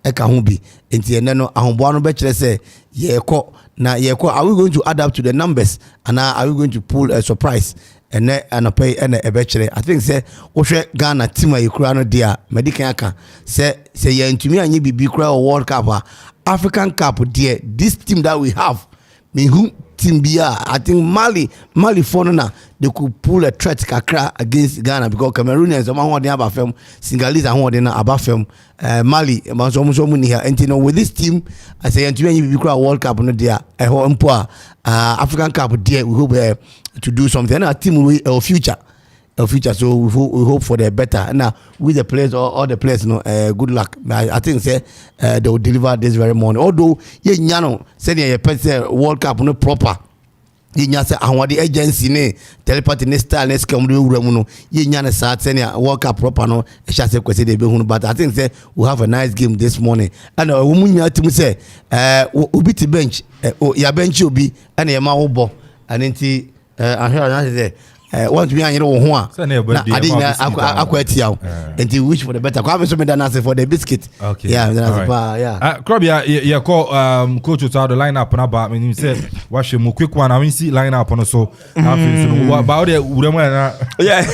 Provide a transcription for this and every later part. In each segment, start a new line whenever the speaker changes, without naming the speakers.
eka ho bi enti ene no ahomboa no be kire say yeko are we going to add up to the numbers and are we going to pull a surprise and pay and a bechere I think say ohwe Ghana team ayekura no dia medican aka say ye ntumi anye bibi kura World Cup African Cup there this team that we have me who team bia I think Mali for na they could pull a threat kakra against Ghana because Cameroonians am ho dey abafem Senegalese am ho dey na abafem Mali am so mu ni here and you know with this team I say ntumi anye bibi kura World Cup no there ho mpo African Cup there we hope to do something and our team will our future so we hope for the better and now with the players all the players good luck I think say they will deliver this very morning although ye nyano say the person World Cup no proper ye nya say awade agency ne telepathy ne style ne scam do wura mu no ye nya ne sa say World Cup proper no e sha say kwese dey be hunu but I think say we have a nice game this morning and we mu nya team say obi ti bench ya bench obi and ye ma wo bo and enti I hear that say want to be an ho a I didn't akwatia until wish for the better come so me dan say for the biscuit
okay
yeah yeah
Krobia you call coach to the lineup na ba me say wahwe mu quick one I win see lineup no so about the
yeah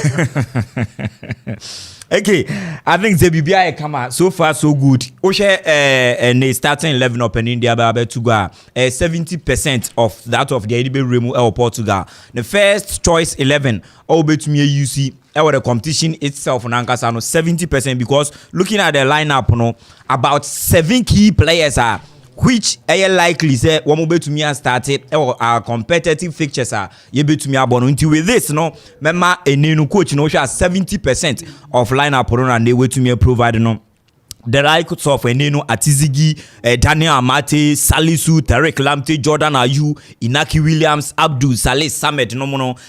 okay, I think the BBI come out so far so good. Oshe and starting 11 up in India by to go 70% of that of the EDB remove Portugal. The first choice 11 all bet to me UC the competition itself on Ankasano 70% because looking at the lineup no about 7 key players are which are likely say one mobile to me and started or our competitive fixtures are you bet to me about until with this no member a new coach no 70% of lineup and they wait to me provide no the likes of Eneno Atizigi, Daniel Amate, Salisu, Tarek Lamte, Jordan Ayew, Inaki Williams, Abdul Saleh Samet, no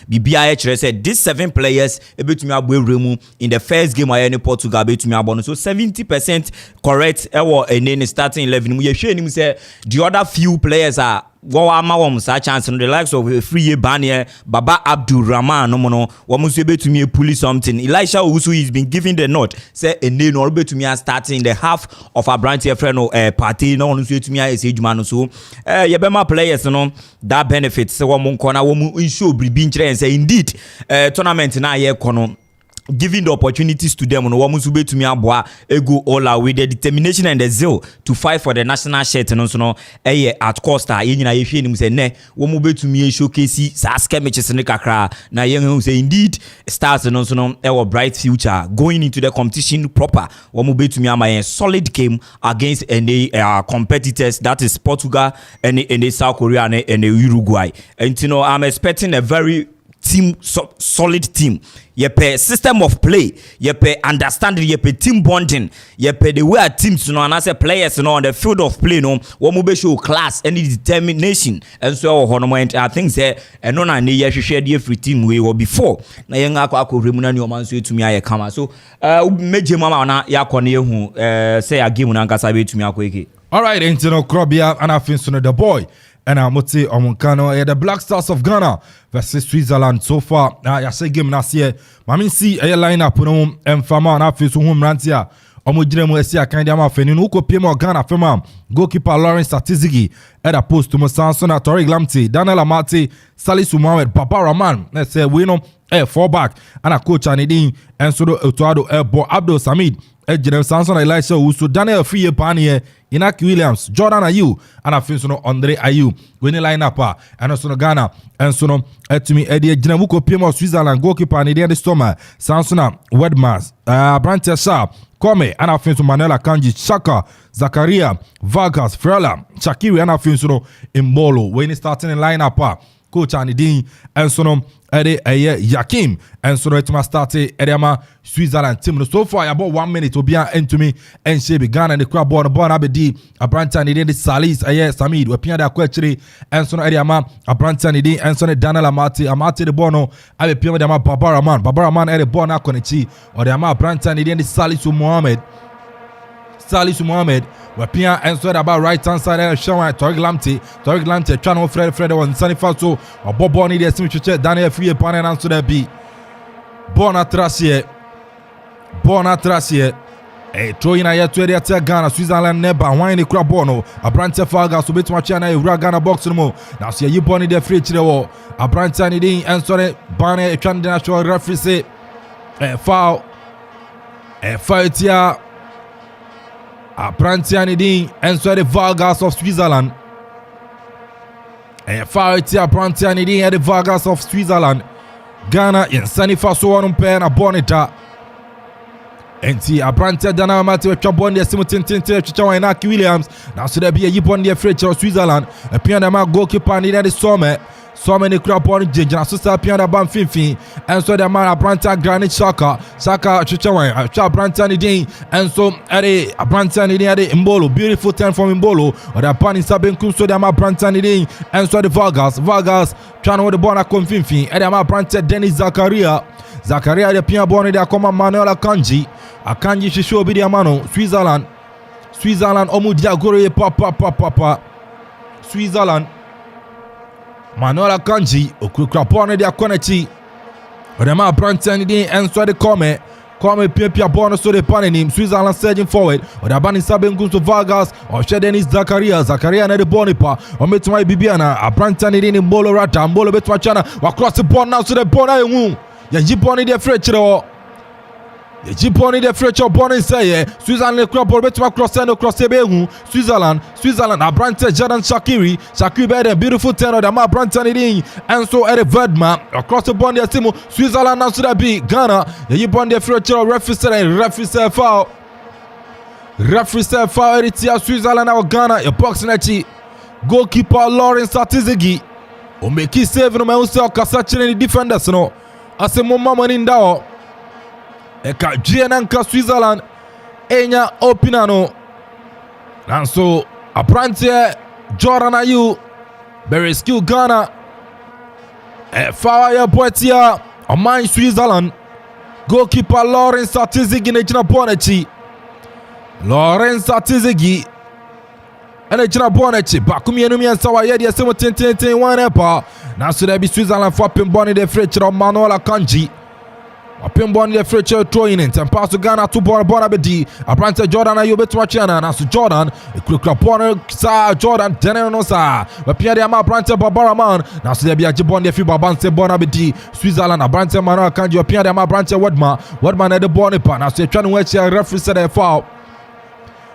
BBIH said these 7 players able to me remu in the first game I any Portugal able to me abon. So 70% correct Eneno starting 11. We share him say the other few players are such chance on the likes of Free Banier, Baba Abdul Rahman, no able to me pull something. Elisha Owusu is been giving the note, say and then able to me starting the half of our branch friend party, no one to me as age man so Yabema players no that benefits so one corner one show be and say indeed tournament na ye kono giving the opportunities to them on Wamusube to me aboa ego all out with the determination and the zeal to fight for the national shirt and also at Costa yina ye hwe nim say ne womube to me showcase sa skirmishes ne kakra na ye say indeed stars and also no bright future going into the competition proper womube to me am a solid game against any competitors that is Portugal and South Korea and Uruguay and you know I'm expecting a very solid team. Yepe system of play, yepe understanding, yepe team bonding, yepe the way our teams and as a players on the field of play one mobile show class any determination and so on. I think say and no na ye share the free team we were before na yenga akọ remuna ni o man so to me aye kama so meje mama na yakọ na ehu say a game na nkasa be to me akọ.
All right, Intino Krobia and I think the boy and I'm Muti Omunkano, the Black Stars of Ghana versus Switzerland. So far, I say game last year. Mami see a lineup no Mfama and I feel so home rantia. Omujiremu esi akandi ama feninu uko pimo Ghana fema goalkeeper Lawrence Atizigi at a post to Musanson Tarek Lamte, Daniel Amate, Salisu Mohammed, Baba Rahman. Let's say we know 4 back and a coach Anidin and Sodo Otuado Bo Abdul Samid. Ejinem Samson Elisha Owusu, Daniel Free Panier, Inaki Williams, Jordan Ayew, and I feel so Andre Ayew. When the lineup and also Ghana and so no to me Eddie Jinamuko Pimo Switzerland goalkeeper and the Stoma, Samsona Wedmas, Brantia Sharp, Kome, and I feel so Manuela Kanji, Shaka, Zakaria, Vargas, Frela, Shakiri, and I feel so Imbolo. When he starting in lineup, Coach Anidin and so no Yakim and so it must start Ediama Switzerland team. So far about 1 minute to be into me and she began and the crowd born Abedi a Brantan did Salis Samid we Pia Quetri and so Ediama a Brantan did and so Daniel Amate the Bono I be Pia Baba Rahman at the Bona Konichi or the Ama Brantan did Salisu Mohammed Wapia and so about right hand side Shawan Tarek Lamte channel Fred on Sunny Faso or Boboni the Simiche Daniel Free Pan and so there be Bona Tracie Throwing a yet to the Ghana, Switzerland never wine the crab bono. A branch of Faga, so bit much and a Ghana box no more. Now see you born in the free to the wall. A branch and it and sorry, Barney, a national referee say foul. A fight here. A branch and it and sorry, Vargas of Switzerland. A fight here, branch and it and the Vargas of Switzerland. Ghana in Sunny Faso on pen a bonita. Enti abrante dana mate wetwa bond de simutintinte twetwa wan na Williams na so da bia yibon de free Switzerland e pian ma goalkeeper ni de some ne kura bond jejina so sa pian da bam finfin en so da ma abrante granite saka twetwa wan twa abrante ni din en so ere abrante ni din ere Mbolo beautiful turn from Mbolo or da pan saben kun so da ma abrante ni din en so de Vargas twa no de ball na konfinfin ere ma abrante Dennis Zakaria de pian bond de akoma Manuel Akanji shisho bi de amano Switzerland omudia gore papa Switzerland Manuel Akanji okukra bond de akonachi Rema Branton de enso de come pia bond so de panenim Switzerland surging forward or abani saben kunso Vargas or Dennis Zakaria na de bonipa o metuma bibiana Branton de Mbolo rata Mbolo betuma chana wa cross the ball now so the ball ayu ya jiponi de frechero ye jiponi de frechero boni say Switzerland crop ball betuma cross be hu Switzerland Abrante Jordan Shakiri be the beautiful turn of the ma Branton in and so at Verdma across the ball the Timo Switzerland now should be Ghana ye jiponi de frechero referee say foul Eritrea Switzerland now Ghana a box na goalkeeper Lawrence Atizigi o make save no me so kasachire ni defenders no ase mumma mani ndao eka jiena nka Switzerland enya opinano nanso Abrante Jordan Ayew very skill Ghana fire boetia oman Switzerland goalkeeper Lawrence Atizigi ne jina bonechi Lawrence Atizigi ene jina bonechi bakumi enu miensa wa yedi asemo tenten wane pa na so da bi Switzerland for pin boni de frechero Manuel Akanji pin boni de frechero throwing in tempa so Ghana to ball abedi Abrante Jordan Ayew betuma chiana na so Jordan ekukura ball sa Jordan denen no sa we pia de ama Abrante Babaraman na so da bi agibon de fi babanse ball abedi Switzerland Abrante Manuel Akanji we pia de ama Abrante Wedma na de ball pa na so twa no we chia referee said a foul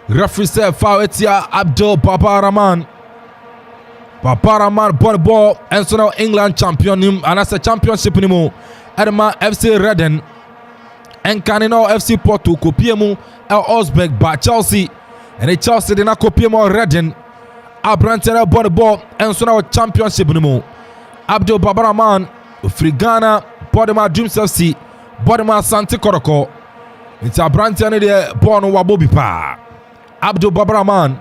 etia Abdul Babaraman born ball and so now England champion him and as a championship ni mo Edma FC Redden and Canino FC Porto kopie mu El Osberg by Chelsea and the Chelsea did not kopie mu Redden Abrante born ball and so now championship ni mo Abdul Babaraman free Ghana Bodema Dreams FC Bodema Santi Koroko it's Abrante ne de born wabobi pa Abdul Babaraman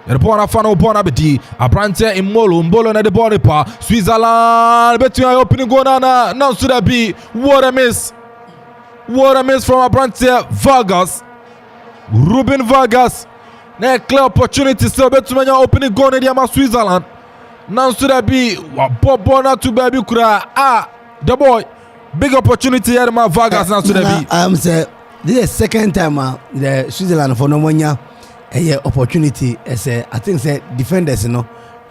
the ball na fano ball abedi Abrante Mbolo na the ball pa Switzerland between opening goal na now should that be what a miss from Abrante Ruben Vargas na clear opportunity still between opening goal na the Switzerland now should that be ball na to baby kura the boy big opportunity here ma Vargas now should that be
say this is the second time the Switzerland for no one a opportunity as I think say defenders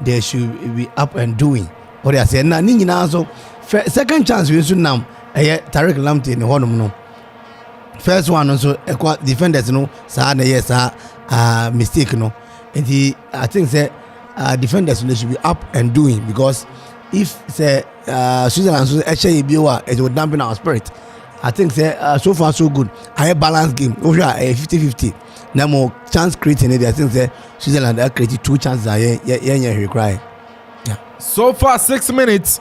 they should be up and doing what they say na ninyi na so second chance we should now Tariq Lamptey in honum no first one so defenders sa na yes mistake no and I think say defenders they should be up and doing because if say Switzerland so actually it would dampen our spirit. I think say so far so good. I have balanced game. Over 50-50. Now more chance creating it. I think say Switzerland have created 2 chances. Yeah.
So far 6 minutes.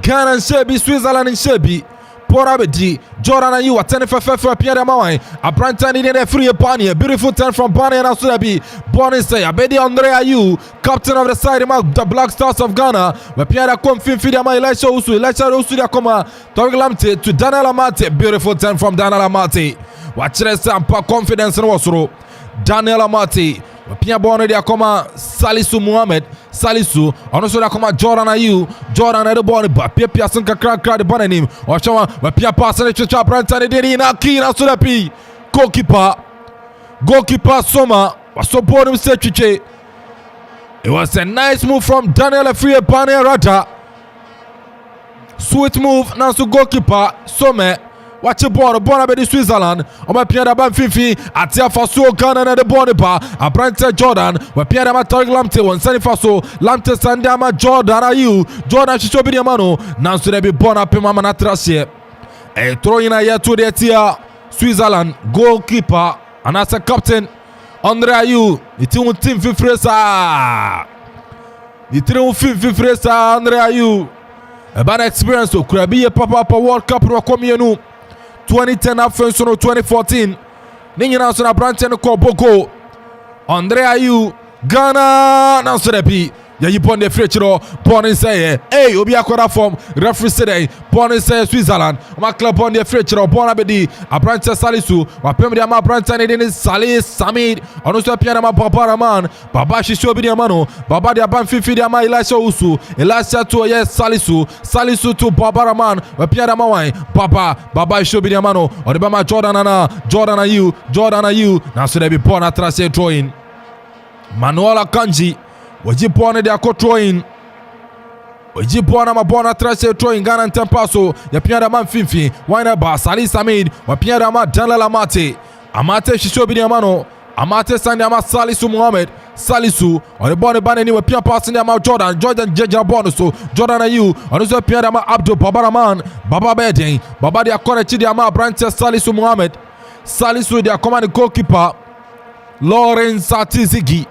Ghana and Shebi, Switzerland and Shebi. Porabedi, Jordan Ayew attending for Pierre Mawai. Abrante in the free Bani, a beautiful turn from Bani and Asudabi. Boni say, Abedi Andre Ayew, captain of the side, the Black Stars of Ghana. But Pierre Comfin Fidama, Elisha Usu, Yakoma, Torglamte to Daniel Amate. Beautiful turn from Daniel Amate. Watch this and confidence in Osro. Daniel Amate. Pia Boni de Akoma Salisu Muhammad Salisu also de Akoma Jordan Ayew Jordan at the ball but Pia Sunka crack the bonanim or Chama Pia passing to Abrante de Dina Kina Sudapi goalkeeper Goalkeeper Soma was supporting him Sechiche. It was a nice move from Daniel Efrie Rata. Sweet move now to goalkeeper Some. Watch the ball about the Switzerland. On my Pierre Ban Fifi, Atia Faso, Ghana and the Bonipa, a Branta Jordan, where Pierre Amatori Lamte, one Sani Faso, Lamte Sandama, Jordan, are you? Jordan Shishobidiamano, now to be born up in Mamanatrasia. A throw in a year to the Tia, Switzerland, goalkeeper, and as a captain, Andre Ayew, the team Fifresa. The team Fifresa, Andre Ayew. A bad experience to Krabi Papa World Cup Rokomienu 2010 offense 2014. Ningina Sona Branchen Koboko. Andre Ayew Ghana Nansodepi. Ya yipon de frechiro born in say hey obi akoda form referee say born in say Switzerland ma club born de frechiro born abedi Abrante Salisu wa pem de ma Abrante ne de Salis Samid ono so pia ma Baba man Baba shisho bi de mano Baba de ban fifi de ma Elisha Usu Elisha to yes Salisu to Baba man wa pia de ma wan Baba shisho bi de mano o de ba ma Jordan Ayew na so de bi born atrase drawing Manuel Akanji Wajipone de akotroin. Wajipone mabona trase troin Ghana Tempaso. Ya piada man finfi. Wine ba Salis Samid. Wa piada ma Danla Amate. Amate Shishobi Diamano. Amate Sandi ama Salisu Muhammad. Salisu. On the bone banani wa pia passing ama Jordan Jeja Bonuso. Jordan Ayew. On the piada ma Abdul Babaraman. Baba Bedin. Baba de akore chidi ama Brante Salisu Muhammad. Salisu de akoma goalkeeper. Lawrence Atizigi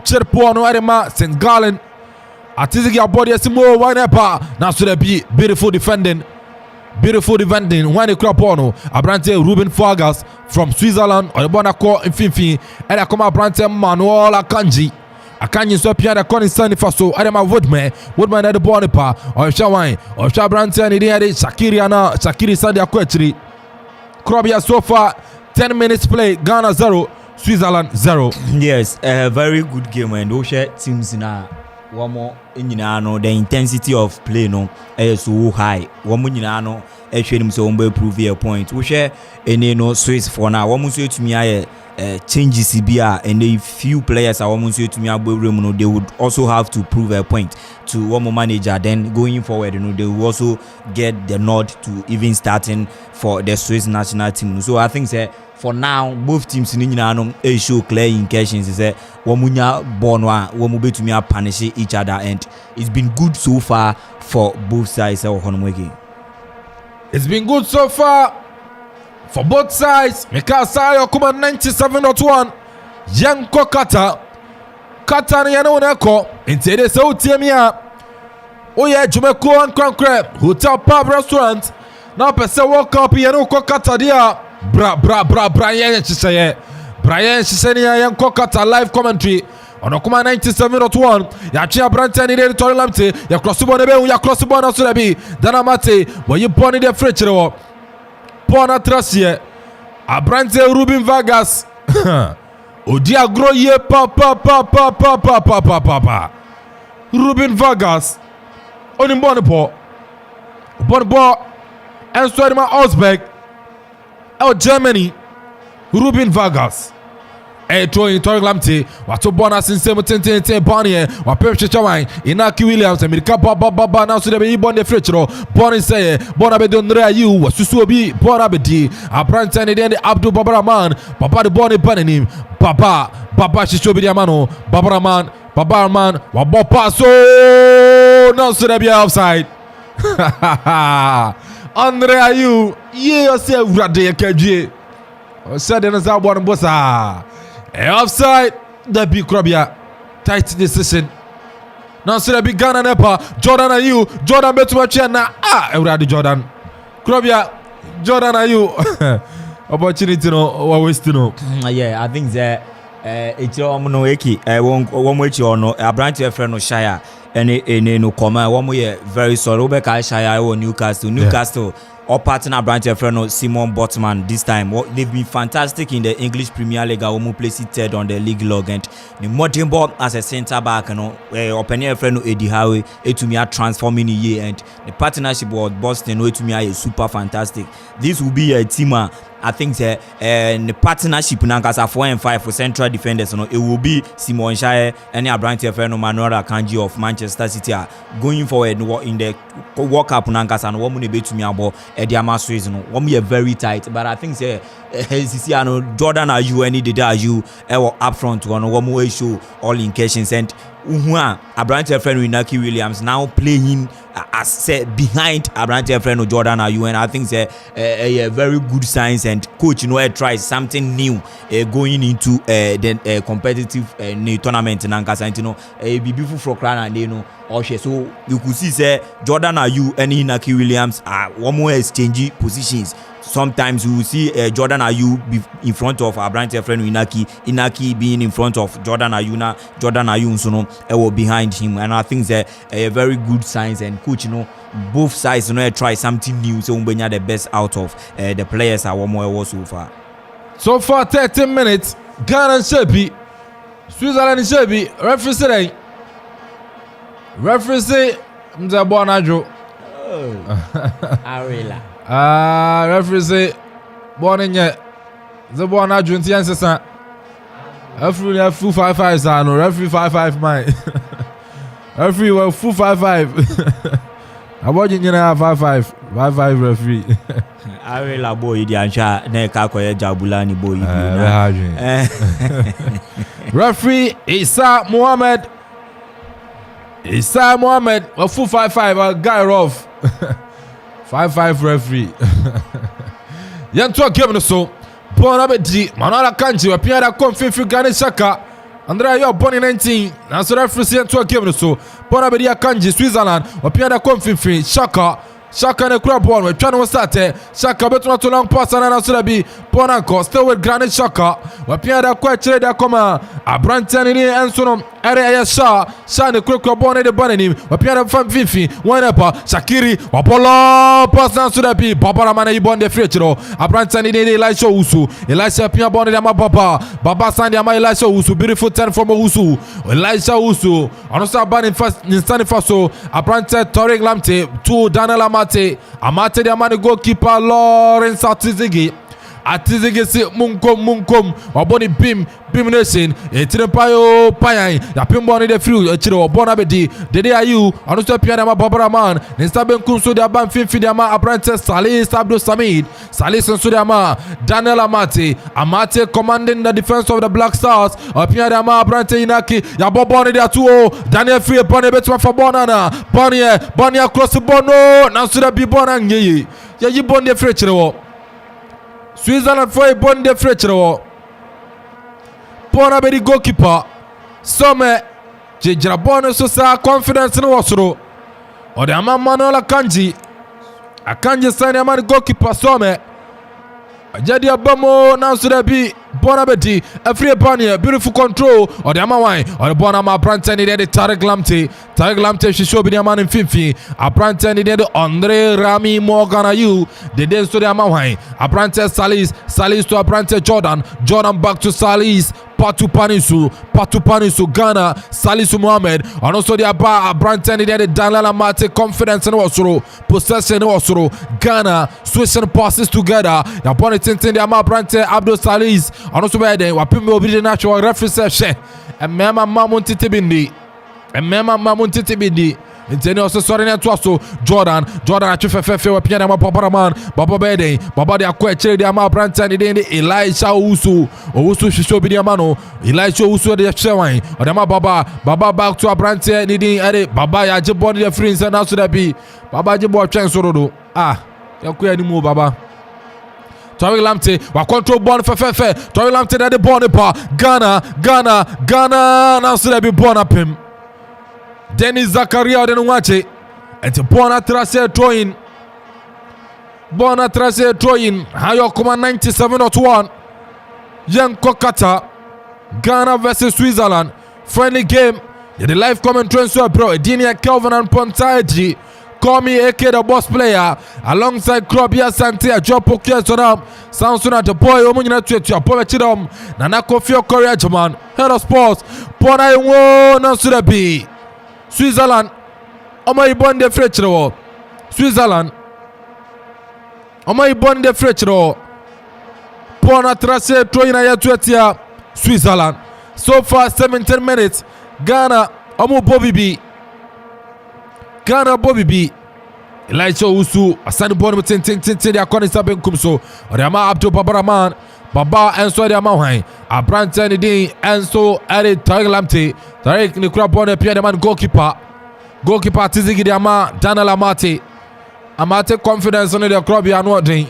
Cherpono Arema St. Gallen. Atizigi abodi asimo wanepa. Now so there be beautiful defending. When the Krapono Abrante Ruben Fargas from Switzerland or the Bonacor in Finfi and I come Abrante Manuel Akanji. Akanji so Pierre Conin Sani Faso Adama Woodman at the Bonipa or Shawine or Shabrante and Shakiri Sandi Akwetri. Krobia so far 10 minutes play Ghana 0 Switzerland 0.
Yes, a very good game and those teams in a one more in the intensity of play no is so high. One more in actually so prove a point. We share any no Swiss for now. One more to me changes CBR and a few players are almost to me they would also have to prove a point to one more manager. Then going forward, they will also get the nod to even starting for the Swiss national team. So I think for now, both teams in the show clear indications is that Wamunya Bonwa, Wamube to me punish each other, and it's been good so far for both sides.
It's been good so far for both sides. Mikasa Yokuma 97.1. Yanko Kata ni yanoneko. Intede se utiemia. Oye Jumeko and Concrete Hotel Pub Restaurant. Now pese World Cup yanoko Kata dia. Brian Chisenia Yanko Kata live commentary on Okuma 97.1. Yachia Branta ni Tori Lamte. Ya crossbo nebe ya crossbo na Surabi. Dana Mate. Where you born in the French. Pona Tracie Abrante Ruben Vargas Odia Groye pa Ruben Vargas Oni Bonnepo and Swadima Osberg out Germany Ruben Vargas Tori Lamte Wato Bona since 10 Bonnie Wapem Chawai Inaki Williams America Baba now so they be born the French Bonnie say Bona be Andre Ayew Susuobi Bona Bedi Abrante and then the Abdul Babaraman Baba the Bonnie Panenim Baba Shishobi Diamano Babaraman Wabo Paso now so they be outside Andre Ayew yeah say Rade Keji said in the one bossa offside, the big Krobia. Tight decision. Now, so the big Ghana Nepa. Jordan Ayew. Jordan bet to watch now. Everybody Jordan. Krobia. Jordan Ayew. Opportunity no. What waste to know?
Yeah, I think that it's your no eki. One way you know. A branch of friend no Shire. Any no comment. One way very sorry. Obeka Shire or Newcastle. or partner branch friend Simon Botman this time. They've been fantastic in the English Premier League. Omo place it third on the league log, and the modern ball as a centre back, open friend Eddie Howe etumi transforming year, and the partnership with Boston etumi is super fantastic. This will be a team. I think the partnership nankasa 4 and 5 for central defenders. It will be Simon Shire and Abrante Ferno Manuel Akanji of Manchester City are going forward in the World Cup nankasa and one money to me about Ediama Swiss. One be very tight, but I think Jordan are you any did are you up front one more show all indications and Abrante Ferno Inaki Williams now playing as said behind Abrante Ferno Jordan are you, and I think a very good signs, and coach tries something new going into the competitive tournament in Nankasa, be beautiful for Krana and so you could see Jordan are you and Inaki Williams are one more exchange positions. Sometimes you will see Jordan Ayew be in front of Abrante Ferno Inaki being in front of Jordan Ayew, Jordan Ayew behind him, and I think that a very good signs, and coach both sides try something new, so we the best out of the players are one more so far.
So far 13 minutes, Ghana and Shebi, Switzerland and Shebi, referee say Mzabonadjo.
Arela.
Referee say born in yet the born at 20 and Sessa. Referee have full 5-5 son, referee 5-5 mine. Referee well full 5-5. I want you to have 5-5 referee.
Arela boy, the answer, Neka Koya Jabulani boy.
Referee Isa Mohammed. Isa Mohammed, a full 5-5, a guy rough. 5-5 referee. Yanto game so. Bona bedi, Manala Kanji, a Piana Confi Gane Shaka. Andrea, you're born in 19. That's the referee yanto game so. Bona bedi Kanji, Switzerland, a Piana Confi Shaka. Shaka ne kura ball, we're trying to start. Shaka better not too long pass and answer be Bonanko, still with Granite Shaka. We're Piana quite trade that come Abrante and Sonom, Area Shah ne kura ball in the banning. We're Piana from Fifi, one up, Shakiri, Wapolo, pass answer that be Baba Mana Ibon de Fretro, Abrante and Elisha Usu, Elisha Pia Bonnet Baba Sandy Ama Elisha Usu, beautiful 10 from Usu, Elisha Usu, Anosa Ban in Standing Faso, Abrante Torring Lamte, 2 Daniel Amate the man goalkeeper Lawrence Atizigi si munkom waboni bim nation etirempayo payan ya pimboni de free echire obona bedi dede ayu anuso pia na babara man nesta ben kunso de aban finfi de ama Abrante Salis Abdul Samid Salis nso de ama Daniel Amate commanding the defense of the Black Stars pia de ama Abrante Inaki ya boboni de atuo Daniel free boni betwa for bonana boni across the bono na so de bi bona nyeye ya yibon de free echire wo Switzerland for a bon de Fretro. Bona be the goalkeeper. Some Jejrabon so sa confidence no wasro. Or the Manuel Akanji sign a man goalkeeper some. Jadi Abamo now so that be Bonabedi, a free bunny, beautiful control, or the Amawai, or the Bonama Brantani, the Tarek Lamte, she showed me a man in Fifi, a Brantani, the Andre Rami Morgan, you, the dance to the Amawai, a Brante Salis to a Brante Jordan back to Salis. Patu Panisu, Ghana, Salisu Mohammed, and also the Abrante, the Daniel Amate, confidence and also possession also Ghana, switching passes together. The opponent in the Abrante, Abdul Salis, and also by the Wapimbo be the natural referee, and Mama Mamunti Tibindi. Inteni also sorry na twaso Jordan atwefefefe wa pia na mapapara man baba bede baba de akwa chire de ama Abrante ni de Elisha Usu hwehwe bi de ama no Elisha Usu de hwewan o de ama baba back to Abrante ni de ade baba ya jebo de free na so da bi baba jebo twen so do yakwa ani mu baba Torre Lamte wa control ball fefefe Torre Lamte de ball pa Ghana na so da bi ball apem Dennis Zakaria de Nwache and Bona Trace throwing Hayo Kuma 97.1 Young Kokata Ghana versus Switzerland friendly game. The live commentary so bro Edinia Kelvin and Pontaji call me AK the boss player alongside Krobia Sante Jopo Kesonam Samsona the boy omunyina tuetua Pomechidom Nana Kofi Korea Jaman Head of Sports Pona Iwo Nansurabi Switzerland Oma Ibon de Frechero Switzerland Oma Ibon de Frechero Pona Trase Troina Yatuetia Switzerland. So far 17 minutes Ghana Omo Bobby B Ghana Bobby B Elijah Usu Asani Bono tin dia koni saben kumso Oriama Abdul Babaraman Baba Enso dia Mawai Abrante ni din Enso Eri Tariq Lamte Tariq ni kura bono pia man goalkeeper Tizigi dia ma Daniel Amate confidence on the club ya no din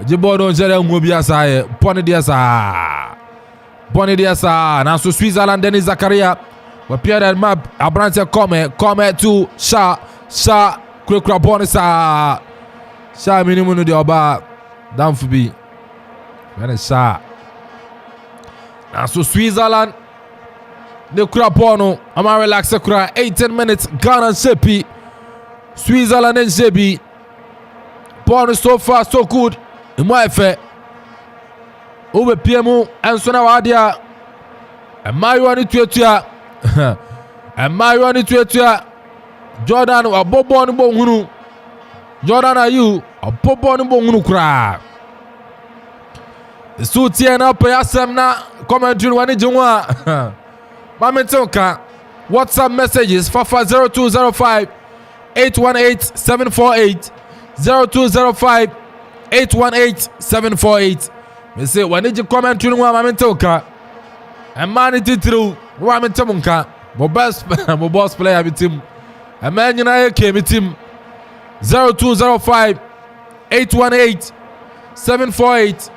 Jibono jere ngobi asaye poni dia sa Boni dia sa na so Switzerland Denis Zakaria wa pia map Abrante come to Sha kura boni sa minimum no de oba down for be when Sha na so Switzerland de kura bono ama relax kura 18 minutes Ghana Shepi Switzerland and Shepi bono so far so good imo efe Ube piemu ensona wadia Emayo ni tuetua Jordan abobo ni bonhunu Jordan ayu abobo ni bonhunu kura Sutie na pe asem na commentary wani jingwa Mamentonka WhatsApp messages Fafa 0205 818 748 0205 818 748 Me say when did you comment to one mamentoka and man it through one mentamunka my boss player with him a man you came with him 0205 818 748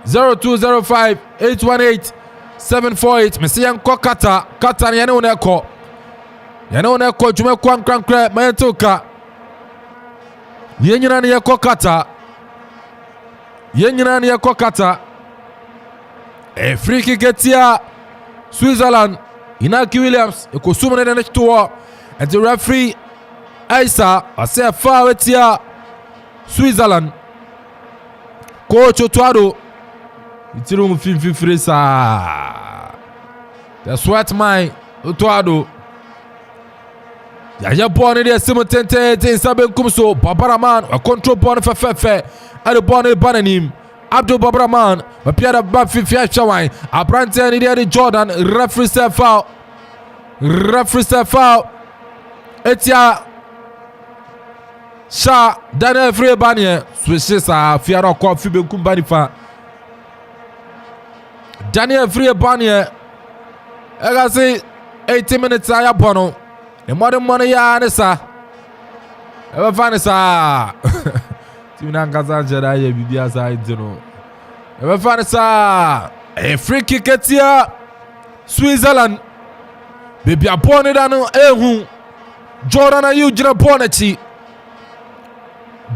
0205 818 748 me say yanko kata yana uneko jume kwankre mamentoka yenyina ne yako kata Yenyina ni yako kata free kick etia Switzerland Inaki Williams ekosumu ne next to and the referee Aisa ase foul etia Switzerland coach Otwado itirum fifiri sa the sweat mine Otwado ya ball ne simultente saben kumso Babaraman a control ball fe Ado bone bananim Abdul Babraman Mapiada Bafifia Shawai Abrante ni dia Jordan referee foul Etia Sha Daniel Free Banye Swishisa Fiara kwa Fibe Kumbanifa Daniel Free Banye Ega si 80 minutes aya bono Ne money ya nesa Eba vanessa Timina ngaza jeda ye bibia sa intino. Ebe fanisa free kick etia Switzerland. Bibia bone danu ehu. Jordan ayu jina bone chi.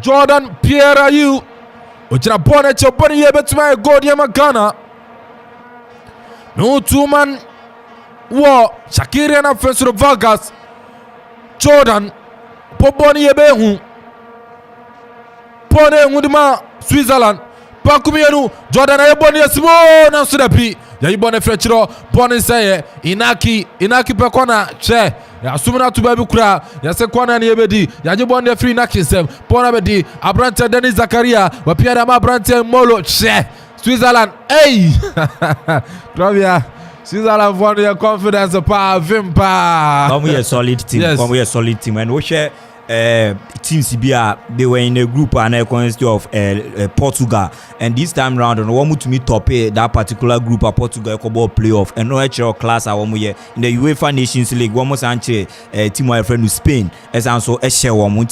Jordan Pierre ayu. Ojina bone chi bone ye betuma goal ye Ghana. No two man wo Shakiri na Fensuro Vargas. Jordan pobone ye behu. Pone ngudima Switzerland Pakumienu Jordan ayeboni esimo na sudapi ya ibone frechiro pone seye Inaki pekona che ya sumuna tubabi kura ya sekwana ni ebedi ya jibone free Inaki sem pona bedi Abrante Denis Zakaria wapia ma Abrante Molo che Switzerland hey Krobia Switzerland for your confidence pa vimpa
Come we a solid team
yes.
Come we a solid team and we share teams they were in a group and a consist of Portugal, and this time round on one to meet top that particular group of Portugal ball playoff and no actual class in the UEFA Nations League one more team my friend with Spain as also a share one more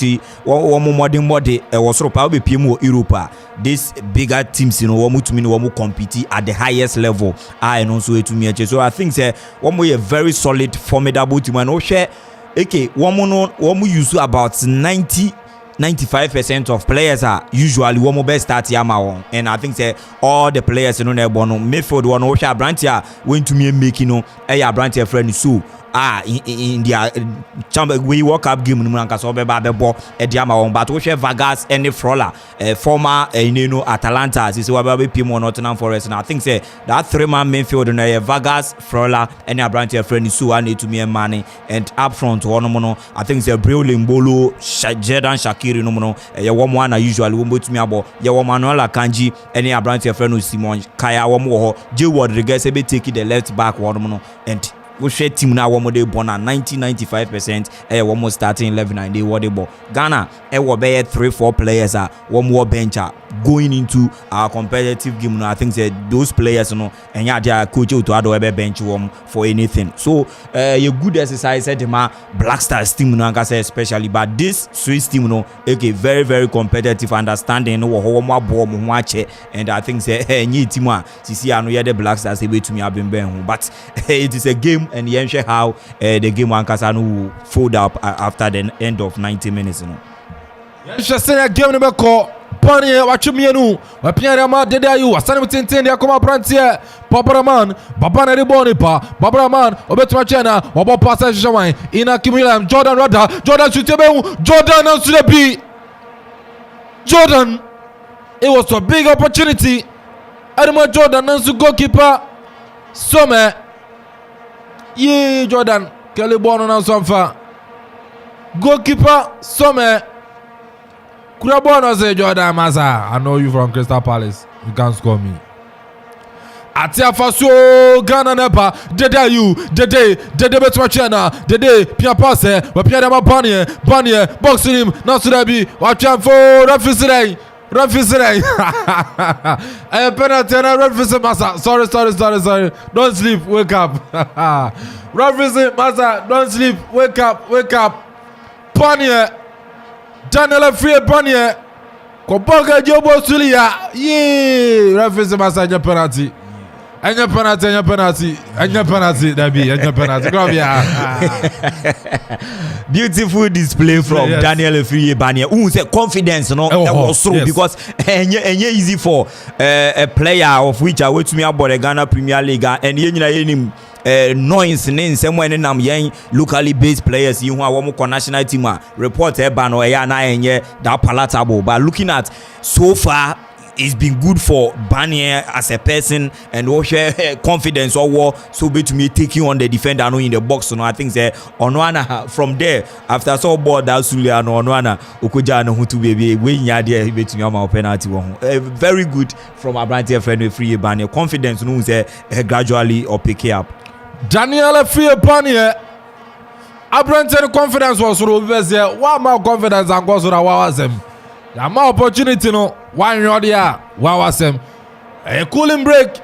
was probably PMO Europa. These bigger teams one to mean one compete at the highest level and also to me so I think one more a very solid formidable team and share. Okay, one use about 90-95% of players are usually one best start yama and I think say all the players in the midfield one Brantia went to me making a Brantia friend so in their we World Cup game no anka so be ba be bo e dia ma won but wo hwe Vargas any Frola former Atalanta as say we be PM Nottingham Forest and I think say that 3-man midfield no Vargas Frola any Abrante friend Su and to me money and up front one no I think say Brewling Bolo Jordan Shakiri no ye wo mo na usually wo betumi abo ye wo Manuel Akanji any Abrante friend Simon Kaya wo mo ho J Rodriguez be take the left back one no and we share team now one more day born at 90-95% one more starting 11 and they what they ball Ghana will be 3-4 players are one more bench going into our competitive game now I think that those players and yeah their coach to other bench one for anything so a good exercise said the Black Stars team now especially but this Swiss team okay very very competitive understanding how more ball watch and I think say any team see I know the Black Stars able to me have been but it is a game and you ensure how the game will fold up after the end of 90 minutes.
Interesting game number call. Bunny, watch me nu. We Pierre Ma dede you. Asani mtintin dia koma prantie. Babaraman, babana de bonipa. Babaraman, obetuma chena. Wabo passa jawan. Ina Kimilam, Jordan Rada. Jordan shutebe. Jordan on to the B. Jordan. It was a big opportunity. Adama Jordan and goalkeeper. Some. Yeah, Jordan. Kelly Bono na somfa. Goalkeeper. Some. Kurabono say Jordan Maza. I know you from Crystal Palace. You can't score me. Atia Faso Ghana nepa. Dede you. Dede betwachena. Dede Pia passe. We Pia dema Banye. Boxing him. Nasudabi. Watch out for referee. A penalty and referee Masa. Sorry. Don't sleep. Wake up. Referee Masa. Don't sleep. Wake up. Banye. Daniel Free Banye. Koboga Jobo Sulia. Yeah. Referee Masa anya penalty. Anya penalty. That be anya penalty. Come here.
Beautiful display from Daniel Free Banye. Who say confidence was so because easy for a player of which I wait to me about the Ghana Premier League and him noise in somewhere in nam yen locally based players you want national team report ban or that palatable but looking at so far it's been good for Banye as a person and also confidence or war so be to me taking on the defender in the box I think say Onwana from there after so ball that Sulia and Onwana Okuja no to be when you there be to me penalty very good from Abrante friend Free Banye confidence no say gradually or pick up
Daniel Free Banye Abrante confidence was so why my confidence and go so that was him the more opportunity no one yard there wow wasem a cooling break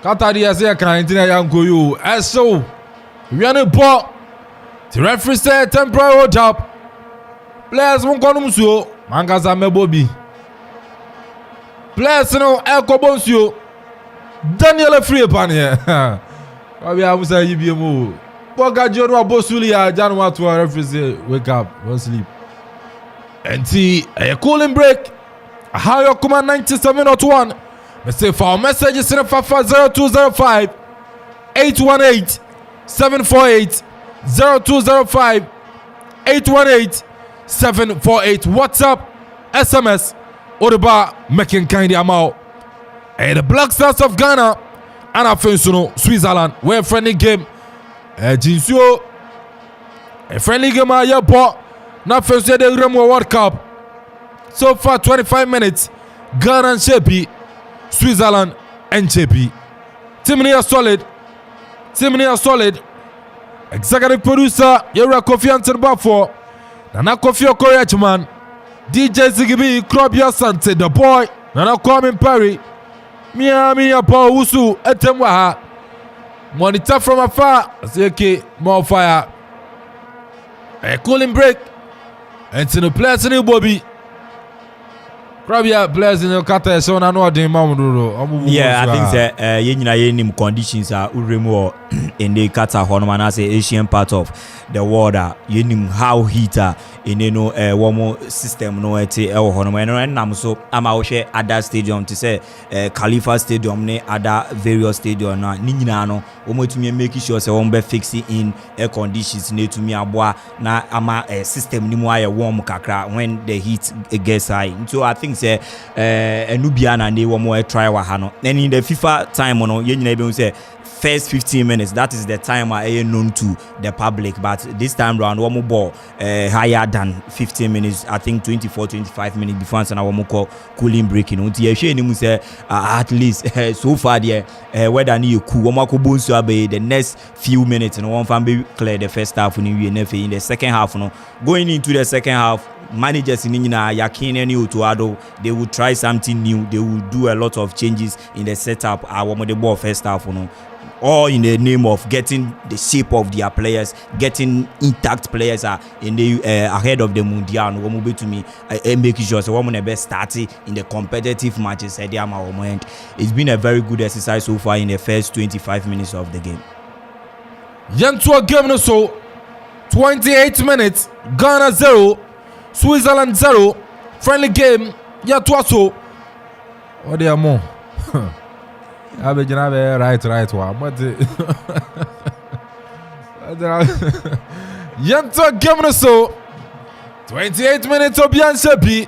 Katari as a kind yanko you so we are no ball the referee said temporary hold up players won't come so mangaza mebobi players no ekobonsu Daniel Free Banye we have say you mo boga joro abosulia janwa to referee say wake up don't sleep and see a cooling break. How you come at 97.1? Me say for our messages in 0205 818 748 0205 818 748 WhatsApp SMS Oruba making kind of amount. And the Black Stars of Ghana and Afinsuno Switzerland where friendly game. Jinsio a friendly game at your now first the Remo World Cup. So far 25 minutes. Ghana and Shepi, Switzerland and Shepi. Team are solid. Executive producer Yera Kofi Anton Bafo. Nana Kofi Okoyachman. DJ Zigibi Krobia Sante the boy. Nana Kwame Perry. Mia Paul Usu Etemwaha. Monitor from afar. Say more fire. A cooling break. And to the players in Bobby. Krabia players in your kata so na no den mamudo.
Yeah, I think say ye nyina ye nim conditions are uremu in the kata hono man as Asian part of the world ye nim how heater in no one system no ete e hono man no nam so ama wo hwe other stadium to say Khalifa Stadium ne other various stadium na ni nyina no wo motumi make sure say won be fix in air conditions na etumi aboa na ama system ni mu aye warm kakra when the heat gets high. So I think say enubia na ne wo mo try wa ha no. And in the FIFA time no ye nyina be say first 15 minutes, that is the time I known to the public, but this time round one more ball higher than 15 minutes. I think 24-25 minutes before and one more call cooling break. You know, say at least so far there whether you cool one more so the next few minutes and one family clear the first half in the second half. No, going into the second half. Managers in Yakine new to Ado, they will try something new. They will do a lot of changes in the setup. Our the ball first half, all in the name of getting the shape of their players, getting intact players in the ahead of the Mundial. No, to me, making sure so one best starting in the competitive matches. It's been a very good exercise so far in the first 25 minutes of the game.
Yentua game so 28 minutes, Ghana 0. Switzerland 0. Friendly game. Yeah, twaso. What they are more? I be right one. But Yenta game so 28 minutes of Biansepi.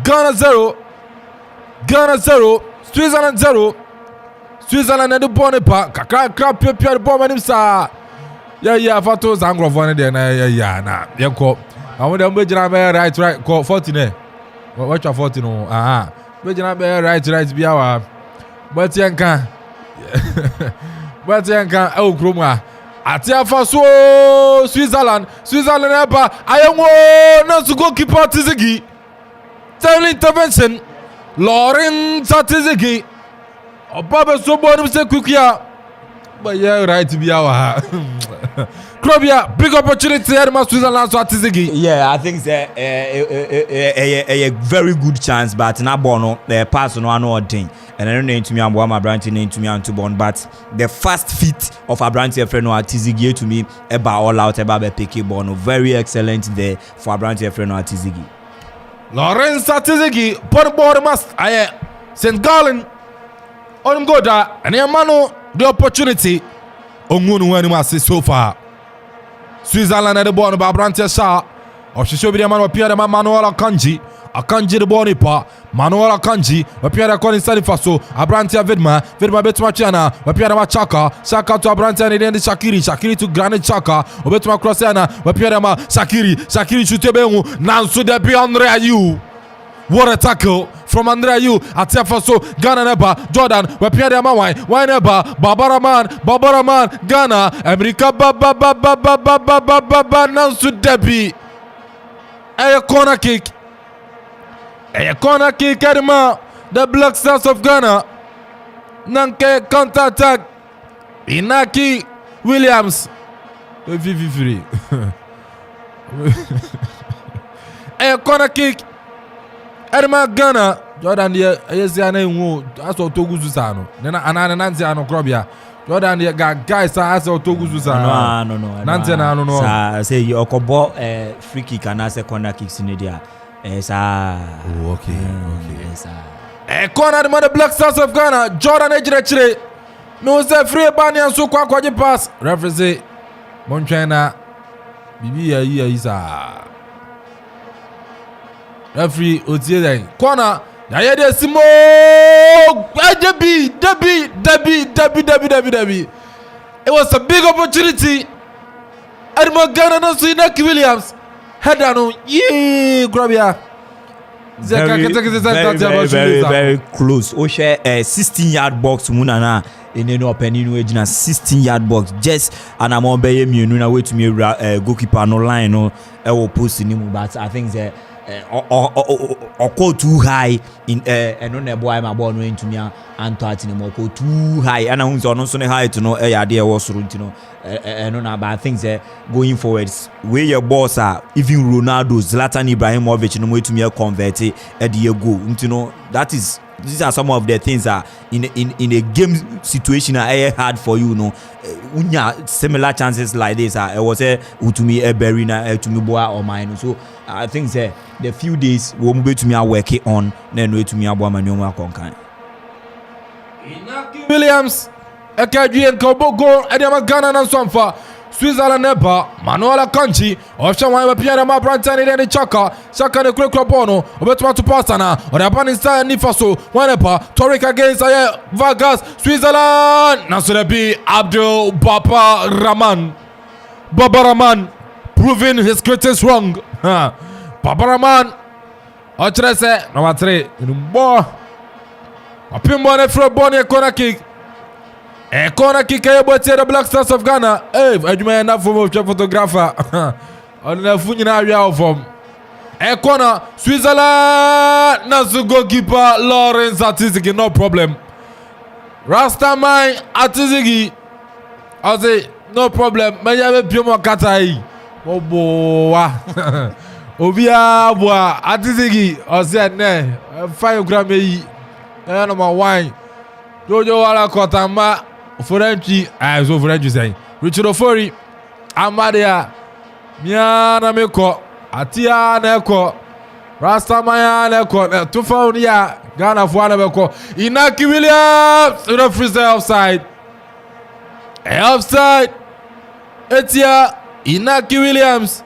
Ghana 0. Ghana 0. Switzerland 0. Switzerland and the Bonipa. Kaka crap the bomb and him sa. Yeah, Fato Zangro one there. Nah. Yanko. I want them to right. Call 14. Watch your 14. Right. Be our. But Yanka. Oh, Kruma. Atia Faso, Switzerland. I am not to go keep out Tizigi. Tell intervention. Lauren Tizigi. Baba so born say quickly. But yeah, right to be our. Krobia, big opportunity here in Switzerland so Tizigi.
Yeah, I think it's a very good chance, but na bono the pass no one thing. And I don't know to me I'm my branch name to me and to born, but the first fit of a branch friend no Tizigi to me about all out about the picky bono. Very excellent there for a branch friend no Tizigi.
Lawrence Tizigi, put board must I St. Gallen on him go there and mano the opportunity on when you see so far. Switzerland at the ball by Brantia Shah. Or she should be the man appear the Manuel Akanji the ball pa. Manuel Akanji appear the calling study for so. Abrantia Vidma Betmachana, appear the Chaka to Abrantia and then the Shakiri to Granite Chaka, Obetma Crossana, appear the Shakiri to Tebeu, Nansu de Andre you. What a tackle from Andrea Yu at Tiafaso, Ghana Neba, Jordan, Wapia de Mawai, Waineba, Babaraman, Ghana, America, Baba, Nansu Debi. A corner kick, Edema, the Black Stars of Ghana, Nanke counter attack, Inaki Williams, free. A corner kick. Edema Ghana, Jordan the Ayesiana who as Toguzano. Then Nancy and Okrobia. Jordan the guys as Toguzano.
No.
Nancy, no.
Say you okobo free kick and as a corner kick in the
okay. A corner the Black Stars of Ghana, Jordan Ejire. No say free bani and so kwaji pass. Referee Monchena Bibi is referee Otieden corner. Yayede Simo Debbie. It was a big opportunity. Edema Ghana no see Inaki Williams. Header no Grabia.
Very close. Oshe 16-yard box munana in opening wagina 16-yard box. Just an amount be mienu na wait to me goalkeeper no line no will post in him, but I think or too high in and on a boy my ball no into me and to atini too high and I no so high to know idea was root and on about things going forwards where your boss are even Ronaldo Zlatan Ibrahimovic no way to me convert it at the go you know that is these are some of the things that in a game situation are hard for you know similar chances like this I was to me a berina to me boy or mine so I think the few days we will be to me working on then way to me about my new concan
Williams Ekadien Kobogo Edema Ghana and Somfa Switzerland Neba Manuela Kanchi Oshawa Pierre Mabrantani and Chaka Chaka the Quick Bono Obetua to Pastana or the Banistan Nifaso Wanepa Torik against Vargas Switzerland Nasurabi Abdul Baba Rahman proving his critics wrong Baba Rahman Ochrese number 3 Bo Apimbone for Bonnie corner kick. A corner kick the Black Stars of Ghana. Hey, I do my enough for photographer. On the Funina form. A corner, Switzerland. Nasu goalkeeper Lawrence Atizigi, no problem. Rastamai Atizigi. I say, no problem. Maybe Piomo Katai. Oh, boy. Obia boa Atizigi. I said, ne, 5 grams. Number 1. Jojo Wala Kotama. Forenchi, I so Forenchi saying Richard Ofori, Amadia, Miana Meko, Atia Neko, Rastamaya Neko, Tufaunia, Ghana Fuanabeko, Inaki Williams, the freezer offside. Offside, Etia, Inaki Williams.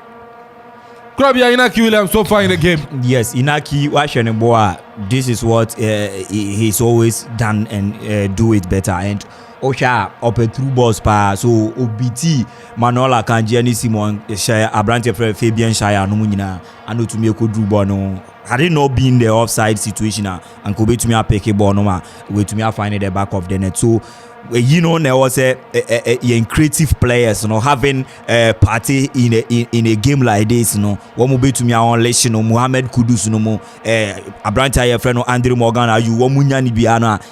Krabia Inaki Williams so far in the game.
Yes, Inaki Washeneboa, this is what he's always done and do it better. And Osha up a through balls pa so OBT Manola Kanji and Simon Shire Abrante Fabian Shire no munina and to me could do bono. Had it not been the offside situation and could be to me a pick a ball no way to me a find the back of the net. So you know there was a creative players you know having a party in a game like this you know one will be to me on lesson no Mohamed Kudus no mo Abrante friend no Andrew Morgan are you womunyani biana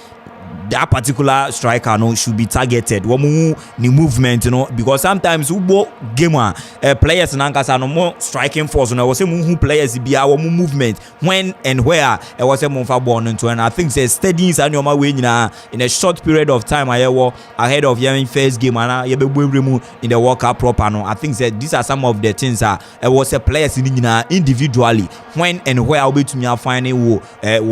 that particular striker no should be targeted womu ni movement you know because sometimes ubo gamer players nankasa no more striking force you know was say who players be our movement when and where it was a monfa born into and I think say steady and your way in a short period of time ahead of your first game and you be in the World Cup proper no I think that these are some of the things it was a players individually when and where we to me finding wo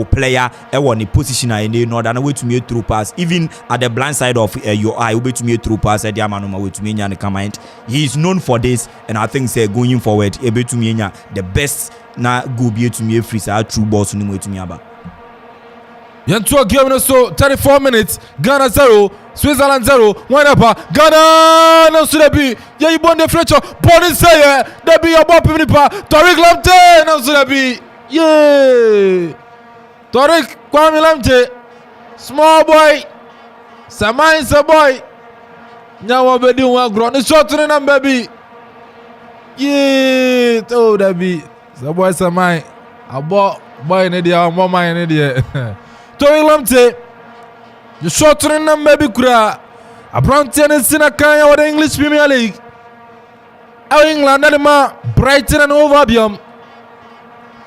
player in the position in order way to me through pass even at the blind side of your eye will be to me through pass at the man way to me and comment he is known for this and I think say going forward able to me the best na go be to me free say true balls no way to me aba
Yantua game so 34 minutes Ghana 0 Switzerland 0 one up Ghana no should be yeah you born the Fletcher born say there be your ball people Tariq Lamptey no should be yeah Tariq Kwame Lamptey small boy Samai is a boy now we do one ground the shot to the number baby yeah oh that be the boy Samai a boy in the mama in the Tariq Lamptey the shot to the number baby kura a Brampton and Sinakaya or the English Premier League England Adema Brighton and Overbium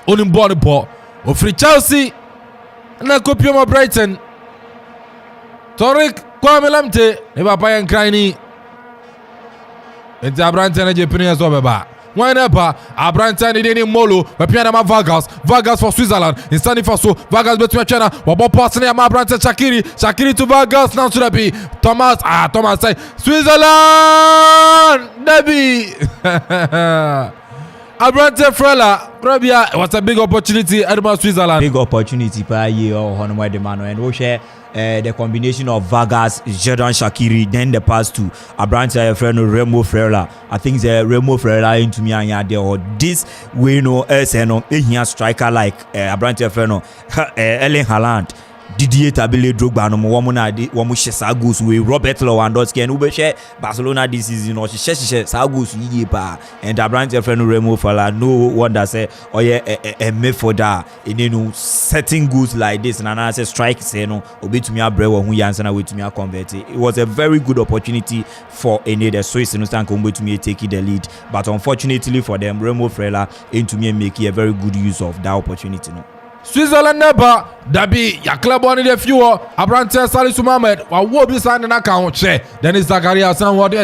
on ball ball of free Chelsea and a copy of Brighton Tariq Kwame Lamptey never buy and crying into Brampton and Japanese over one up Brampton in Molo but Pianama Vargas for Switzerland in standing for so Vargas between China what passing Brampton Shakiri to Vargas now should be Thomas say Switzerland Debbie Abrante Frela Grabia it was a big opportunity at Switzerland
big opportunity per year or on the man and we share the combination of Vargas, Jordan Shakiri, then the pass to Abrante friend Remo Frela. I think the Remo Frela into me and there or this we know as a striker like Abrante Freno, Erling Haaland. Didier Tabile Drogba no mo na de wo mo hye saa goals we Robert Lewandowski and ube hye Barcelona this season no hye saa goals yi pa and Abrante friend Remo Fala no wonder say oye a midfielder enenu setting goals like this and na say strike say no obetumi abre wo hu yansa na wetumi convert. It was a very good opportunity for any the Swiss no stand obetumi take the lead, but unfortunately for them Remo Fala into me make a very good use of that opportunity no.
Switzerland never dabi ya club on the few Abrante Salisu Mohamed wa wo bi san na kan che Dennis Zakaria san wo de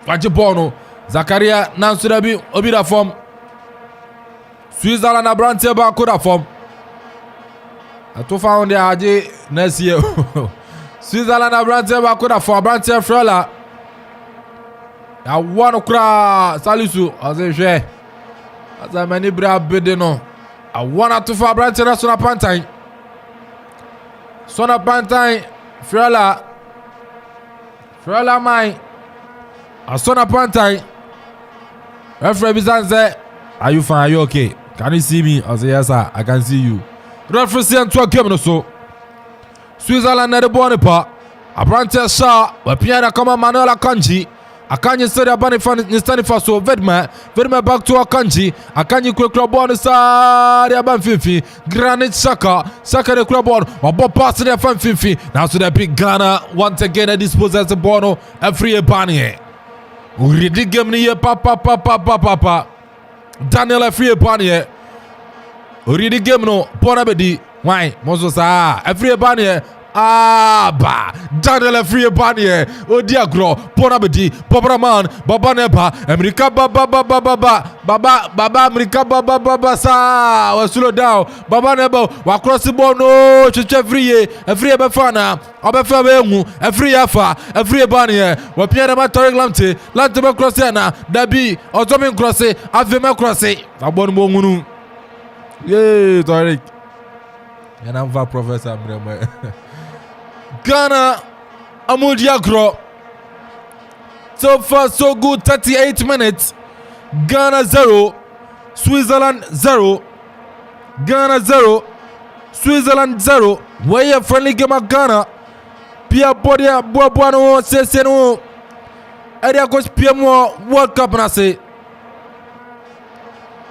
waje bono Zakaria nanso dabi obi da form Switzerland Abrante ba ko da form ato found the aje next year Switzerland Abrante ba ko da form Abrante Frela ya won kra Salisu aze aza mani bra bede no I want to for Abrante na Sona Pantine Frela mine a Sona Pantine referee Bizan say are you fine, are you okay, can you see me? I say yes sir, I can see you. Referee say to a game no so Switzerland na the ball pa Abrante sha we piano kama Manuel Akanji Akanji said abani stand for so Vedma back to Akanji quick ball sa the aban fifi Granit Saka the club ball or ball pass the fan fifi now so the big Ghana once again at disposal the ball every ebani uridi game ni papa Daniel every ebani uridi game no pona bedi why mozo sa every ebani ba Daniel free banye odiagro ponabedi pobraman baba neba America baba America baba sa we slow down baba neba wa cross ball no cheche free every be fana obefa be hu every afa every banye we piere ma tori lante be cross na dabi ozomin cross ave me cross abon mo ngunu ye tori yana va professor mreme Ghana Amudiagro. So far so good, 38 minutes. Ghana 0, Switzerland 0. Ghana 0, Switzerland 0. Where friendly game of Ghana. Pia Bodia Boabuano Seseno. Area coach Pia World Cup na say.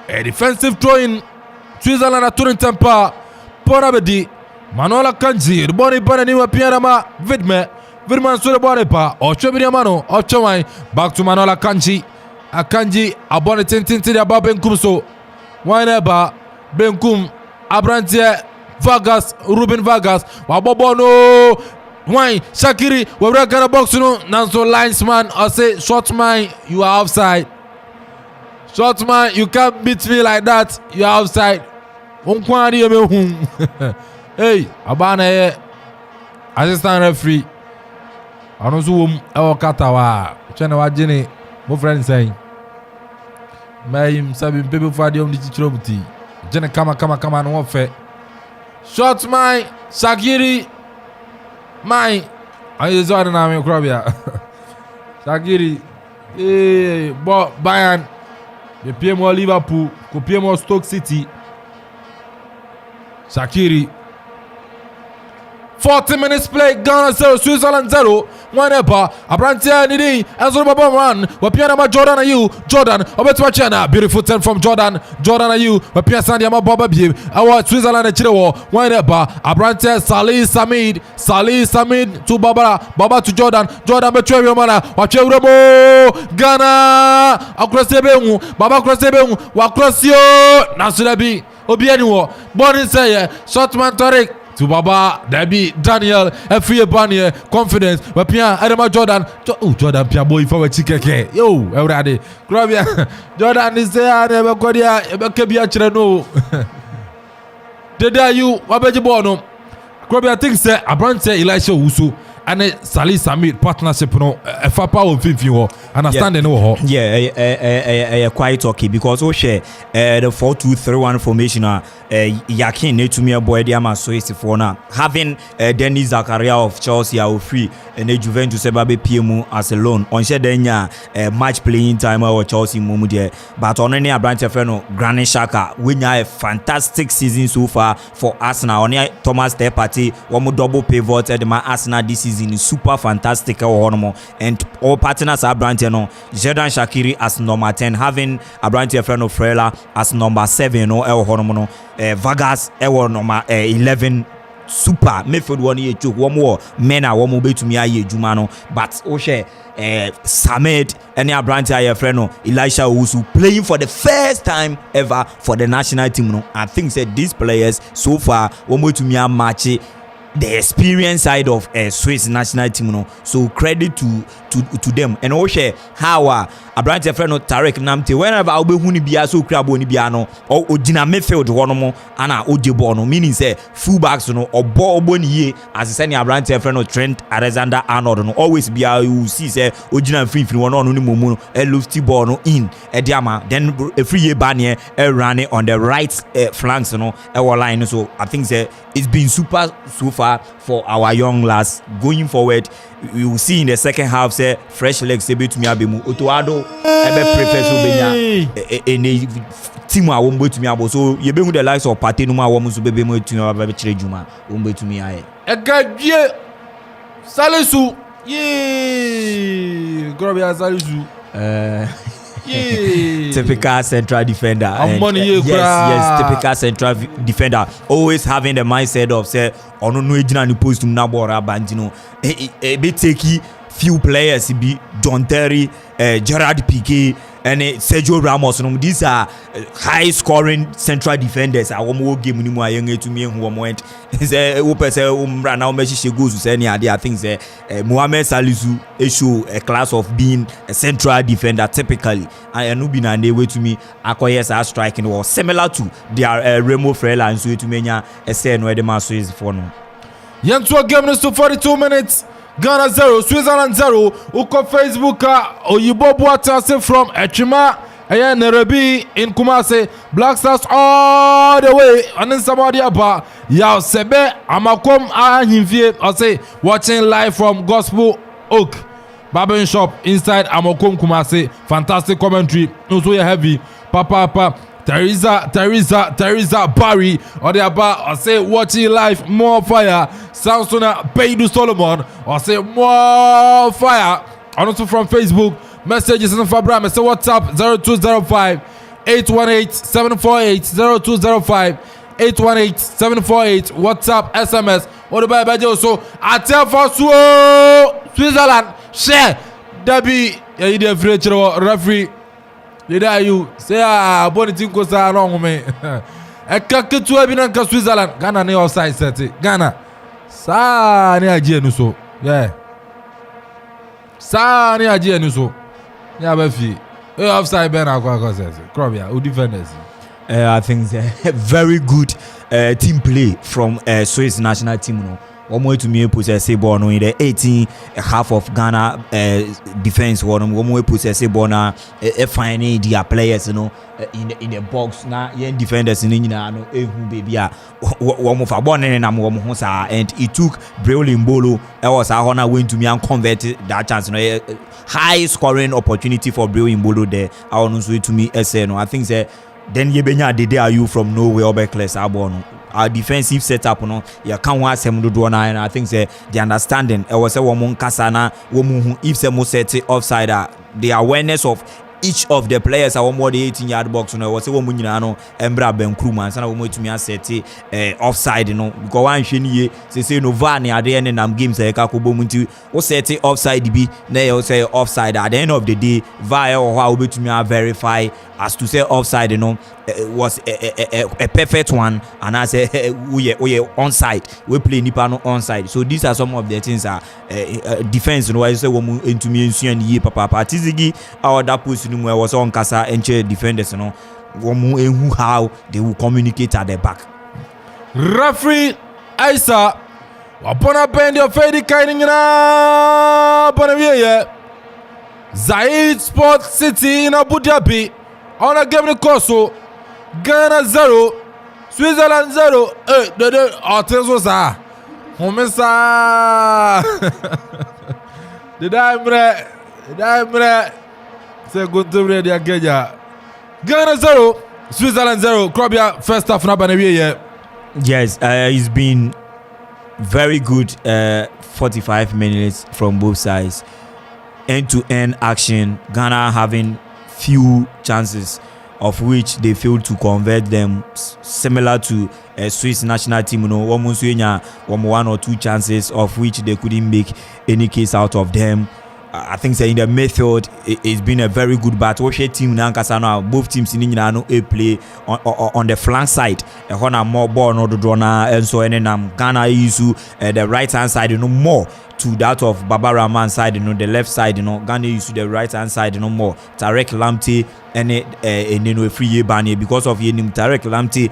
A defensive throw in Switzerland at Turin Tampa. Porabedi. Manola Kanji, the body banani wa Pierama Vidman so the body pa or Chobini Mano or Chawai back to Manola Kanji. Akanji abone tintin to the above Benkum so whenever Benkum Abrante Vargas Ruben Vargas Wabobono why Shakiri we gonna box no Nanso linesman or say short man you are offside. Short man you can't beat me like that, you are offside. Hey, Abana assistant referee. I don't know who Katawa. Channel Wajini, my friend saying. May him sabin people for the only chitrobuti. Jenna kama no wafe. Shot my Shakiri. My I is on name Krabia. Shakiri. Eh, Bayern. The PM Liverpool, ko PM Stoke City. Shakiri. 40 minutes play, Ghana 0, Switzerland 0. Whenever Abrante Nidi, Azul Baba run, Wapiana Jordan Ayu, Jordan, Obetwachana, beautiful turn from Jordan Ayu, Wapia Sandiama Baba Bib, our Switzerland Chirewo, whenever Abrante Salih Samid to Baba to Jordan Betrayal Mana, Wacheremo, Ghana, across the Bemu, Baba cross the Bemu, Wacrossio, Nasudabi, Obianuo, Bonin Sayer, Shotman Tarek. To Baba, Debbie, Daniel, and free Banya, confidence, but Pia, Adama Jordan, Jordan Pia boy for a chicken. Yo, everybody, Grabia, Jordan is there, never got here, Ebekabia Chirano. Did you, Wabaji Bono? Grabia thinks that Abrante Elisha Usu, ane Salih Samir partnership no efa pa wo mfimfin ho understanding no ho
yeah quite okay because we share the 4-2-3-1 formation Yakin Netumia boy Diama Soisi for now having Denis Zakaria of Chelsea are free and Juventus Sebabe PMU as a loan on share denya match playing time or Chelsea mumu there but on any branch of Granit Xhaka we a fantastic season so far for Arsenal on Thomas Partey one double pivot at my Arsenal this season is super fantastic and all partners are branch Xherdan Shaqiri as number 10 having a branch of Frela as number 7 no El Hormono Vargas ewo number 11 super midfield one ye choke one more men a one mo betumi aye adwuma no but o share Samed any a branch aye friend no Elisha Owusu playing for the first time ever for the national team no I think said these players so far one mo betumi match the experience side of Swiss national team no so credit to them and also how a branch friend no Tarek Namte whenever I be huni bia so crabo ni bia no or ojina midfield ho no mo ana oje ball no meaning say fullbacks no or ball ye as say a branch friend no Trent Alexander-Arnold no always bia you see say ojina free one no ni mumu no lofty ball no in ediama then a free ye ban here running on the right flanks no line so I think say it's been super so far for our young lads going forward. We will see in the second half say fresh legs able to me abemu Otoado ebe prefer so benya any team a won to me abo so you be the likes of Partey no ma won so bebe mo tumi aba be kire juma won to me aye
egadie Salisu ye Grobia Salisu
typical central defender
yes
typical central defender always having the mindset of say ono no ejina ni post na bora bandino be take few players be John Terry Gerard Piqué and Sergio Ramos no these are high scoring central defenders a wo game ni mu ayen to me hu wo moment say wo pese umra na wo mechi goals say ni ade I think say Mohamed Salisu show a class of being a central defender typically and no be na dey way to me akoyes are striking was similar to their Remo Frela and so to me nya say no e dem so is for no
yento game no 42 minutes Ghana 0, Switzerland 0. Uko Facebook Oyibo Boatase from Echima Nairobi in Kumasi. Black Stars all the way. And then somebody about Yao Sebe Amakom Ahimfie I say watching live from Gospel Oak Barbering Shop inside Amakom Kumasi. Fantastic commentary. Also heavy. Papa Teresa Barry or the about I say watching live more fire. Samsona Peidu Solomon or say more fire. And also from Facebook messages in Fabra say WhatsApp 0205 818 748 0205 818 748 WhatsApp SMS or the Bible so I tell for Switzerland share Debbie you the referee did you say bonity ko sa long me e kaketu abi na Switzerland Ghana ne offside set Ghana sa ni agie nu so yeah sa ni agie nu so ya ba fi offside be na kwa set Krobia who defenders
I think very good team play from Swiss national team no one more to me possess a ball in the 18 half of Ghana defense one more possess a ball now finding their players you know in the box now young defenders in no baby one of a born and it took Brewlin Bolo I was a honor win to me and converted that chance high scoring opportunity for Brewlin Bolo there I want to me no I think say then yebenya dede are you from nowhere obekles abon our defensive setup no ya kan wa asem dodo na and I think say the understanding e was say wo mon kasa na wo mu hu if say mo set offside the awareness of each of the players are more the 18-yard box no was say wo mu nyina no embra benkru man sana wo mo tumi asset offside no because one hwe ni say no va ne ade ne nam games e ka ko bom nti wo set offside bi na you say offside at the end of the day va e ho a wo betumi verify as to say offside you know was a perfect one and I say we onside we play nipa no onside so these are some of the things defense you know I say wo mu entumi ensu an ye papa Tizigi our that post no was on kasa enche defenders you know wo mu ehu how they will communicate at the back
referee Isa Wapona bendi ofedi kainingina Bonavier Zaid Sport City in Abu Dhabi on a game the Koso Ghana 0 Switzerland 0 the Arteso sa Homesa The Diamond Say good to ready again Ghana 0 Switzerland 0 Krobia first half na Bonavier.
Yes, it's been very good 45 minutes from both sides. End-to-end action. Ghana having few chances, of which they failed to convert them. Similar to Swiss national team, you know, one or two chances, of which they couldn't make any case out of them. I think in the midfield it's been a very good battle. Team now both teams in play on the flank side. More ball no drona and so Ghana use the right hand side, you know, more to that of Baba Rahman side, you know, the left side, you know, Ghana used to the right hand side, you know, more Tarek Lamptey and free bani because of Tarek Lamptey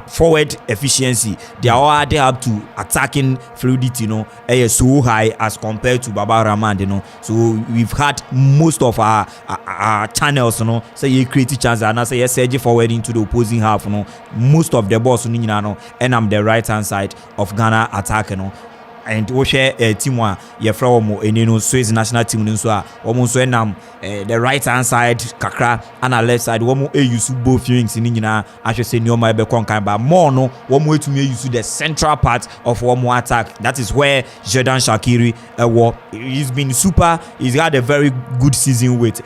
forward efficiency. They are up to attacking fluidity, you know, so high as compared to Baba Rahman, you know. So we've had most of our channels, you know, say you create chance and I say Sergi forward into the opposing half, you know. Most of the balls, you know, and I'm the right hand side of Ghana attack, you know. And we share a team one ye from no Swiss national team so almost the right hand side kakra and a left side one use both wings in nyina I should say nyoma be konkan but more no one way to use the central part of one more attack. That is where Jordan Shaqiri he's been super. He's had a very good season with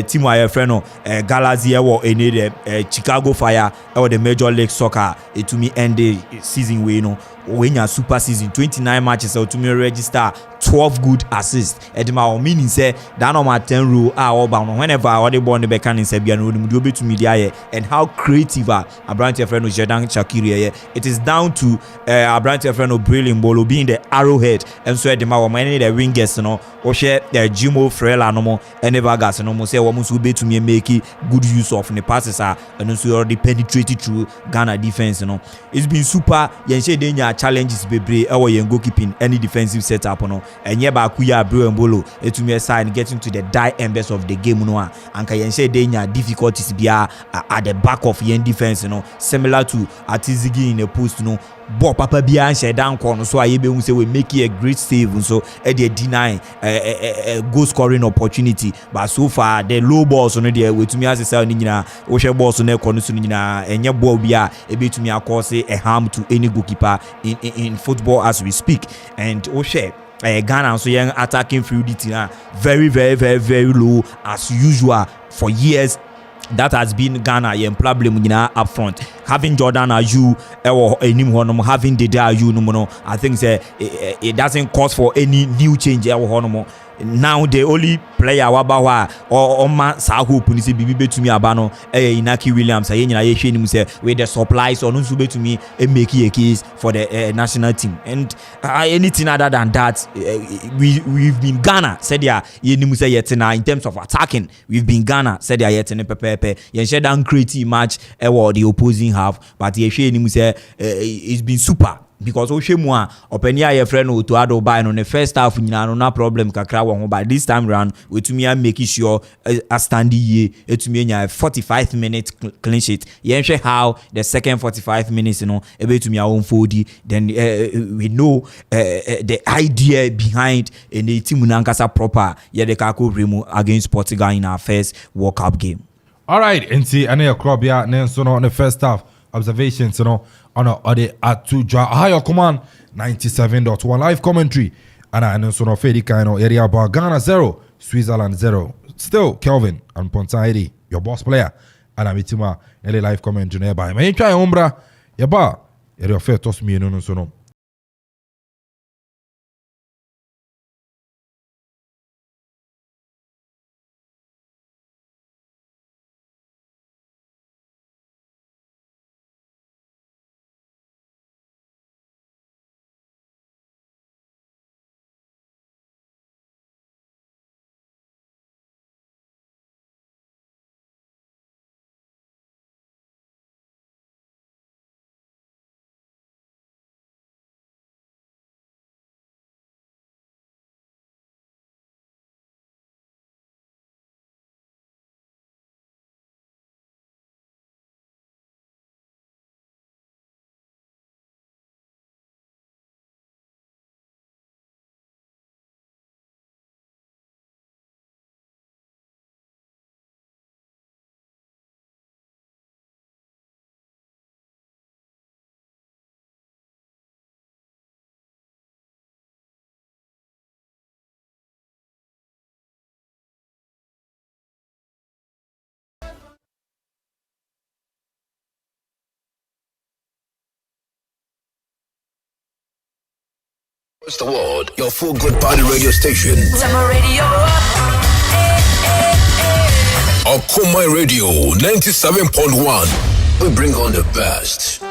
team one friend Galaxy the Chicago Fire or the Major League Soccer to me end the season way, you know, when you super season 29 matches to me register 12 good assists. Edema meaning say that on my 10 rule whenever I want the ball in the back in Serbia no to media and how creative a brand friend of Jordan Shaqiri. It is down to a brand friend of Brilliant Bolo being the arrowhead and so edema many the wingers, you know, or share the Jimo Frela no more and never gas no more say almost will be to me make good use of the passes and also already penetrated through Ghana defense, you know. It's been super. Yenche denya challenges bebre our goalkeeping any defensive setup, you know. And yeba kuya Bro and Bolo to me aside getting to the die embers of the game, no and yenche denya difficulties be at the back of yen defense, you know, similar to Atizigi in the post, you know. But Papa Bian said down corner, so I say we make a great save, and so they deny a goal scoring opportunity. But so far the low balls on there with me as a cell nina, Osha balls on the corner nina, and your ball be a bit to me a cause a harm to any goalkeeper in football as we speak. And Osha Ghana so young attacking fluidity very, very, very, very low as usual for years. That has been Ghana problem up front. Having Jordan Ayew having Dede Ayew no, I think it doesn't cause for any new change. Now the only player wabawa or man sa hope ni say bibi betumi abano Inaki Williams nyina ye hwe nim say with the supplies or no so betumi make a case for the national team. And anything other than that, we've been Ghana said ye nim say yetina in terms of attacking. We've been Ghana said yetina pepepe ye share down creative match the opposing half, but ye hwe nim say it's been super. Because Oshemwa openia your friend to add by on the first half no problem kakra won, but this time round we to me making sure a standing ye to me 45 minutes clean sheet. Yenhwe how the second 45 minutes, you know, ebe to me own 40, then we know the idea behind the team nankasa proper ye the kako remo against Portugal in our first World Cup game.
All right, and see ane crop ya nenso no on the first half observations, you know, on the Atuja higher command 97.1 live commentary and I know so no fedi kind area about Ghana 0 Switzerland 0. Still Kelvin and Pontaidi, your boss player, and I'm itima ele live commentary nearby. Me try umbra yaba area fair toss me no so no
It's the world, your full good body radio station.
Tama Radio.
Okuma Radio 97.1. We bring on the best.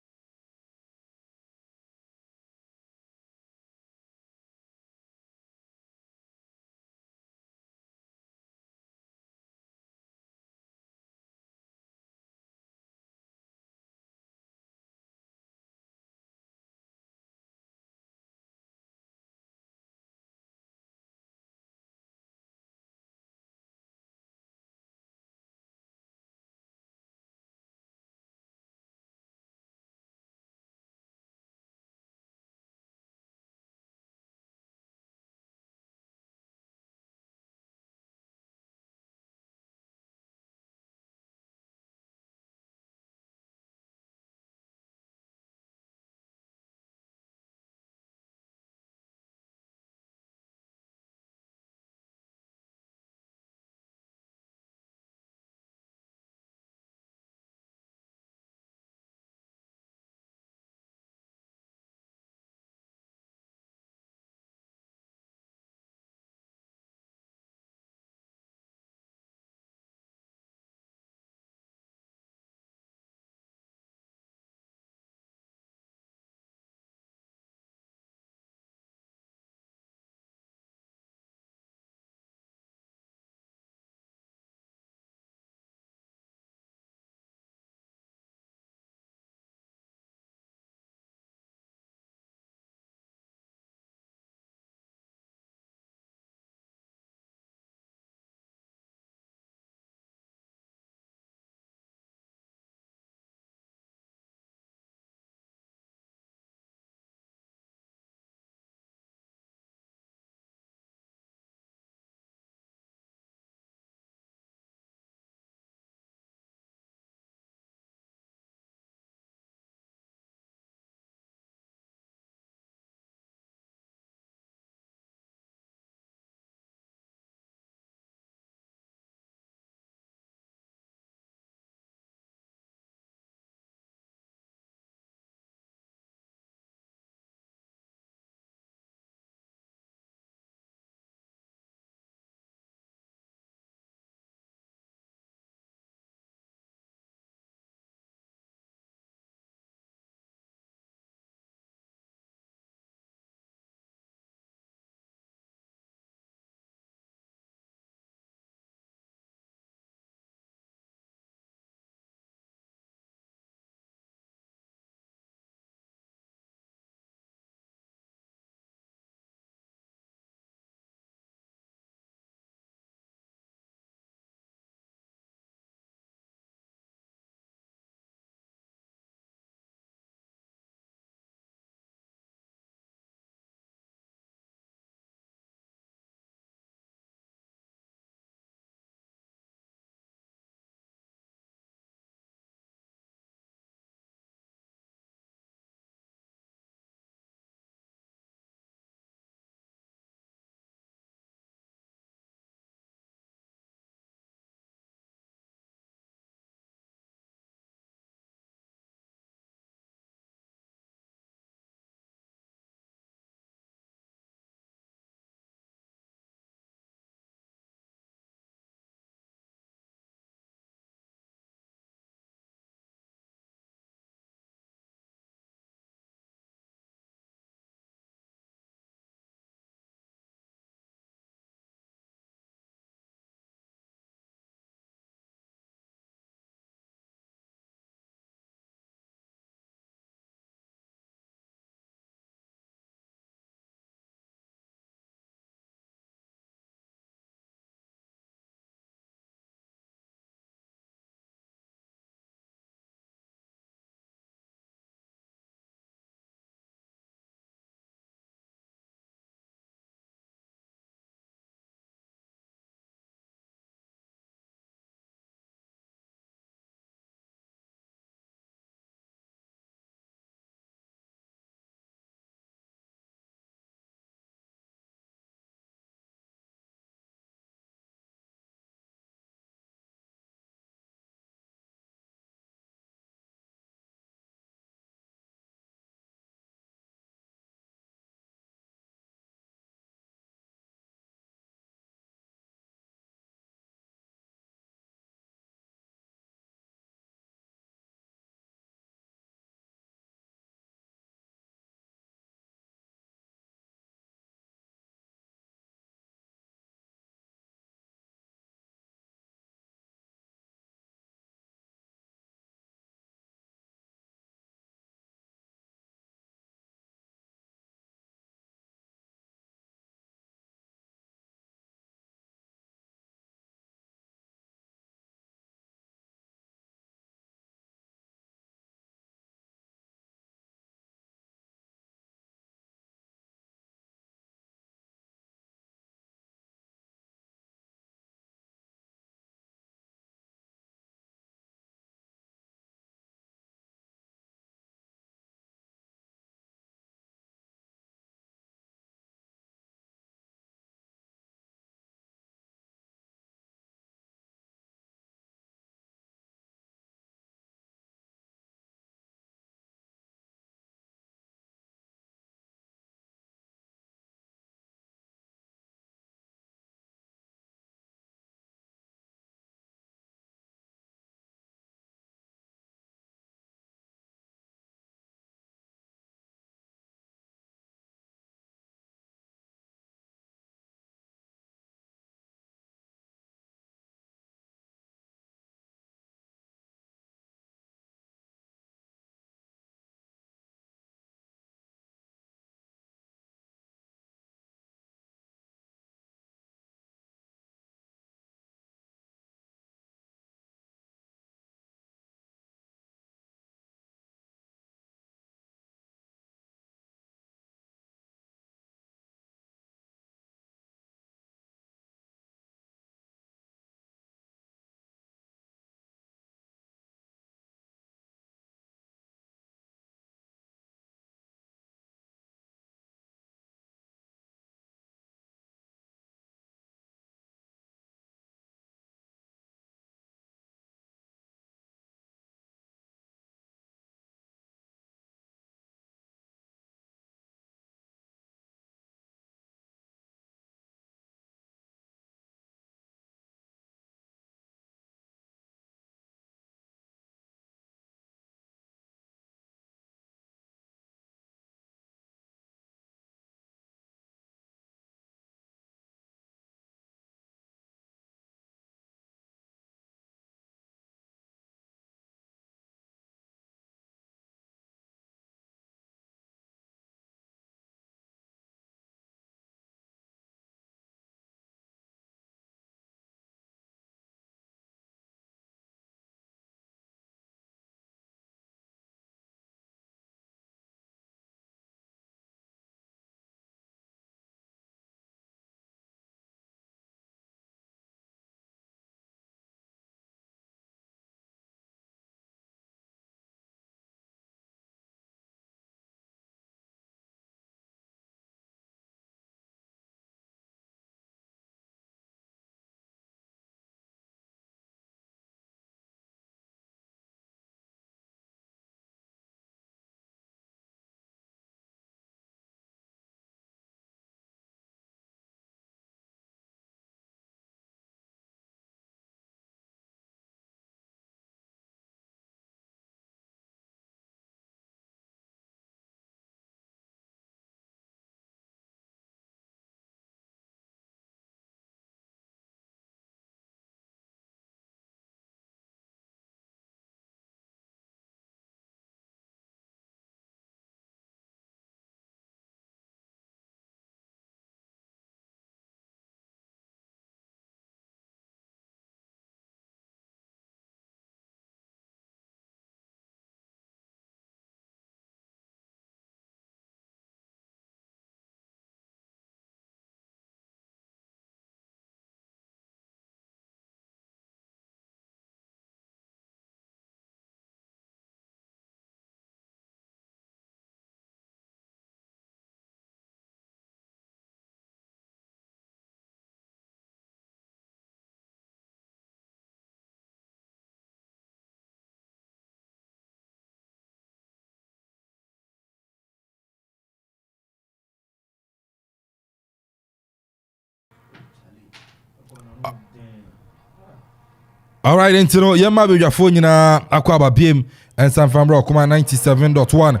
All right, and you know, yema be your phone na akwaba biem and San Fambro Kuma 97.1.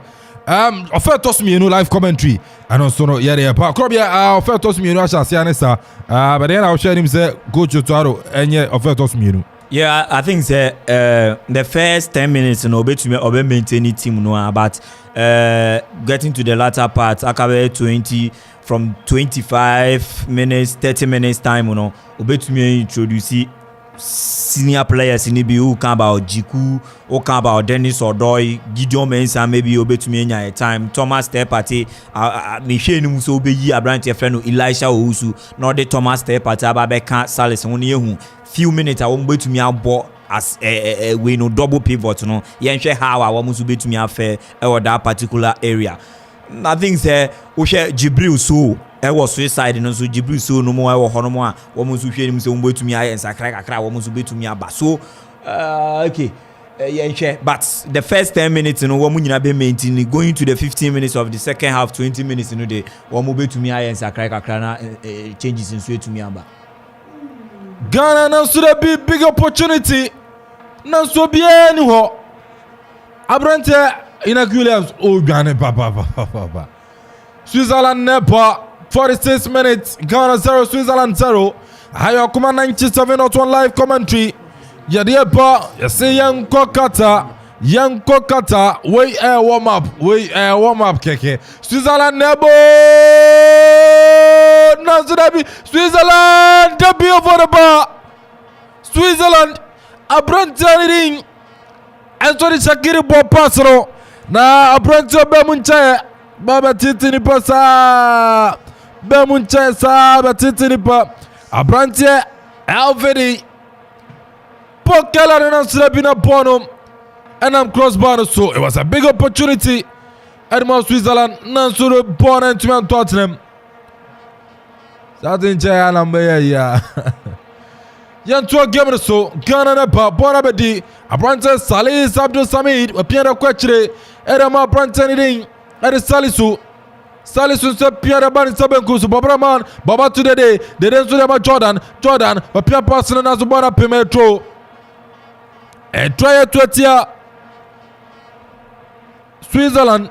Offer toss me live commentary and also no yeah pa krobia offer toss me asha se anesa but then I'll share him say go to Taro and yeah offer toss me.
Yeah, I think the first 10 minutes no be to me obe maintain team no but getting to the latter part akabe 20 from 25 minutes 30 minutes time you know obe to me introduce senior players in the who come about Jiku, who come about Dennis Odoi, Gideon Mensah, maybe obe to me a time, Thomas Tepate, Michelle Muso be ye a branch of friend Elisha Owusu, not the Thomas Tepate, Ababeka Salis, only you few minutes I won't be to me a ball as we no double pivot, no, Yanshe how I want to be to me a fair or that particular area. I think Oshe Jibril so. I was suicide and so Jibril so no more or Honoma, almost to him some way to me, and Sakra, almost to be to me a basso. Okay, yeah, but the first 10 minutes, you know, woman you be maintaining going to the 15 minutes of the second half, 20 minutes in the day, one move to me, and Sakra, changes in sweet to me.
Ghana now should be big opportunity. Now so be anywhere. Abrante in a Williams, oh Ghana, papa. Switzerland never. 46 minutes, Ghana 0, Switzerland 0. Hayo kuma 97.1 live commentary. Yadiepa, yase yanko kata, we warm up, keke. Switzerland nebo, Nazudabi, Switzerland, W for the bar. Switzerland, Abrante ring. And so the Shakiri bo pasro. Na Abrante bemunche, Baba Titi ni pasa. Bemunche sa batiti pa Abrante Alvedi Pokela and Slabina Bonum and I'm crossbar so it was a big opportunity at Switzerland Nansuru born and Tottenham Satin Jayana Maya Yantua game so Ghana Bonabedi Abrante Salis Abdul Samid Piera Quetre Edama Branton Ring at Salisu Salisu se Pierre Ban Sabenkusu Babraman Baba today they didn't say about Jordan but Pierre Person as Bora Pimetro and try to tia Switzerland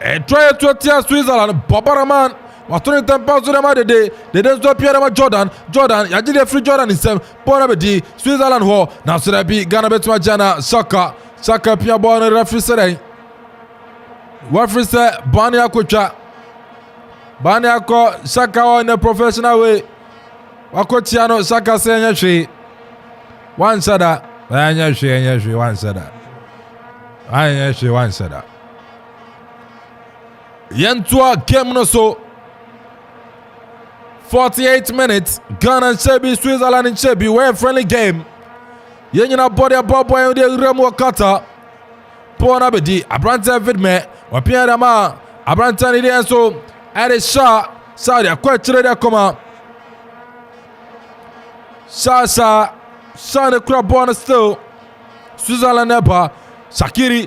and try to tia Switzerland Babaraman was 20 pounds to the day they didn't say Pierre about Jordan Yajidi free Jordan is Bonabedi Switzerland ho now so that be Ghana Betma Jana Saka Pierre Bon referee today. Referee said Bania Kocha Bania Saka in a professional way. Wakotiano Saka saying she one said that. One said that. Yentua game no so 48 minutes. Ghana and Shebi, Switzerland and Shebi were a friendly game. Yenina body a boy and the Remo Kata. Pona Bedi, Abrante Vidme. Wapia ma Abrantani de so at a shot Saudi quite ready come Sasa the crab born still Switzerland never Sakiri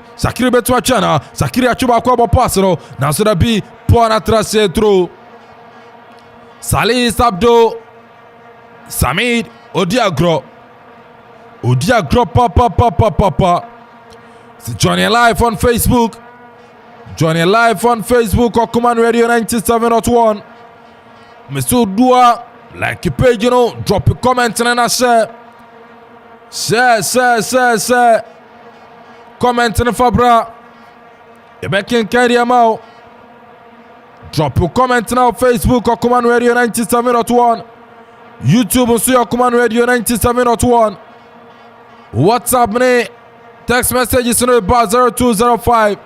betu achana Sakiri achuba kwa pasero now so that be pona trase through Salis Abdo Samid Odiagro papa Johnny live on Facebook or Command Radio 97.1. Mr. Dua, like your page, you know, drop a comment and I share. Comment in the Fabra. You can carry them out. Drop a comment now, Facebook or Command Radio 97.1. YouTube also your Command Radio 97.1. WhatsApp me. Text messages in the bar 0205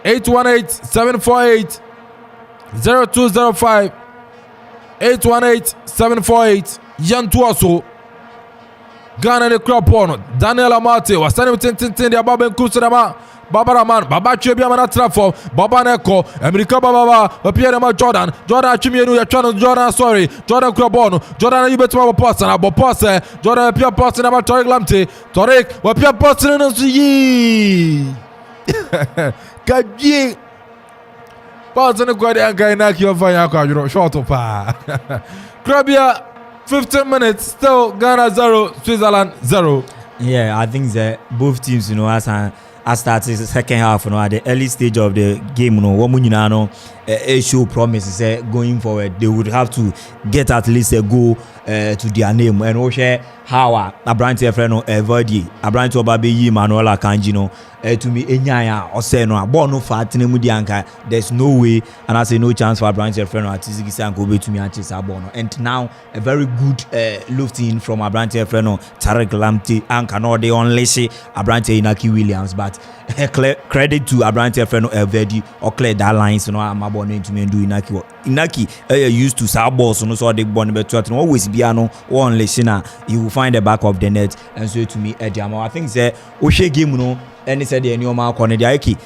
818-748 0205 818-748 Yantuaso Ghana the crop on Daniel Amate was standing with Tintin the Baba Kusurama Babaraman Baba Chebia Manatrafo Baba Neko America Baba Pierre Jordan Chimianu Jordan Crabono Jordan you better person about pass Jordan Pia person about Tariq Lamte Tariq Wapia person yi Kaji Person ko de anka na ki ofa ya kwa juro short pa Krabia 15 minutes, still Ghana 0, Switzerland 0.
Yeah, I think that both teams, as started the second half, at the early stage of the game, a show promise going forward they would have to get at least a goal to their name, and also how Abrante friend Verdi Abrante Obabeyi Manuel Akanji to me enyaya ose no ball no fat nemu di anka. There's no way, and I say no chance for Abrante friend Atizigi Sanko be to me anti Sabono. And now a very good lifting from Abrante friend Tarek Lamte anka no they only say Abrante Inaki Williams, but credit to Abrante friend Verdi or clear that lines Amabone to me do Inaki used to Sabo so they born better always be one listener. You will find the back of the net, and so to me Ediamo I think say Oshe game and he said the Nyoma Konediaki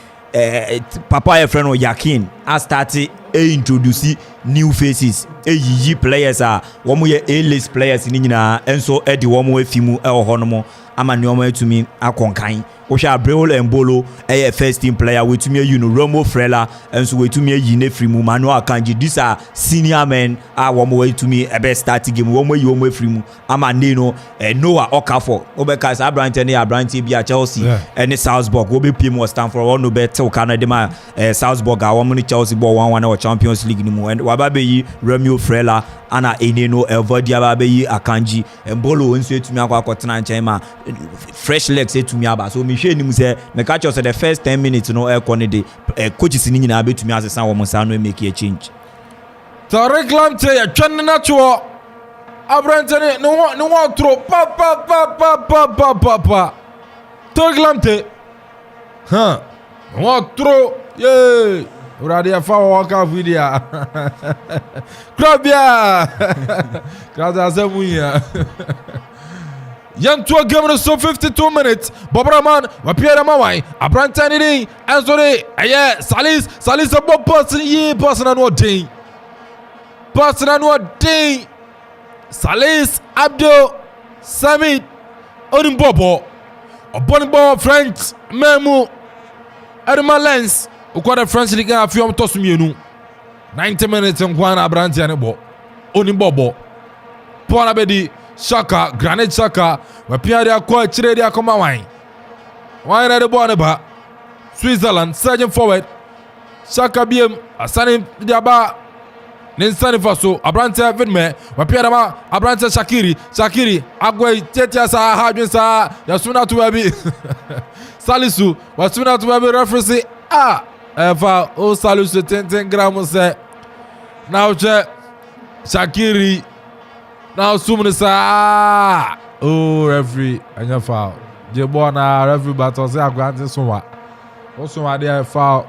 Papa friend Yakin has started introduce new faces yi players one way A-list players in Nina, and so Eddie one way Fimu El Honomo ama Nyoma to me Akonkai Osha Breol and Bolo a first team player with me Romo Frela, and so we to me Yine Frimu Manuel Akanji. These are senior men one way to me a best starting game one way Frimu ama Nino Noah Okafor Obekas Abrante be at Chelsea and Salzburg will be Pimo Stanford one no better Canada Salzburg I want Chelsea ball 1-1 or Champions League anymore, and Wababeyi Romeo Frela ana Eneno Elvodi Ababeyi Akanji and Bolo and say to me Aquatana Chema fresh legs say to me about so Michel Nimuse me catch us the first 10 minutes air corner coaches in Nina to me as a sound woman make a change.
Tarek Lamte ya chane natural Abrante no throw pa Tarek Lamte no throw yeah Uradia fa waka video Krabia Krada Zamuya Young to a game so 52 minutes Bobraman Wapiera Mawai Abrante ni Anzore aye Salis a bob person and what day Salis Abdul Samit Odimbobo Obonbo French Memu Edma Lens Ukwada French League a few tosumienu 90 minutes and Kwana Abrante and Bo Odimbobo Pona Bedi Shaka Granite Shaka Wapiaria Kwa Chiredia Komawai Why not the Bonaba Switzerland surging forward Shaka BM Asani Diaba Ninsani Faso Abrante Vidme Wapiarama Abrante Shakiri Agwe Tetiasa Hajinsa Yasuna to Wabi Salisu Wasuna to Wabi reference Eva O Salisu 10 grams now Shakiri now Sumunisa oh referee and your foul Jebona referee battle say Agwante Suma also my dear foul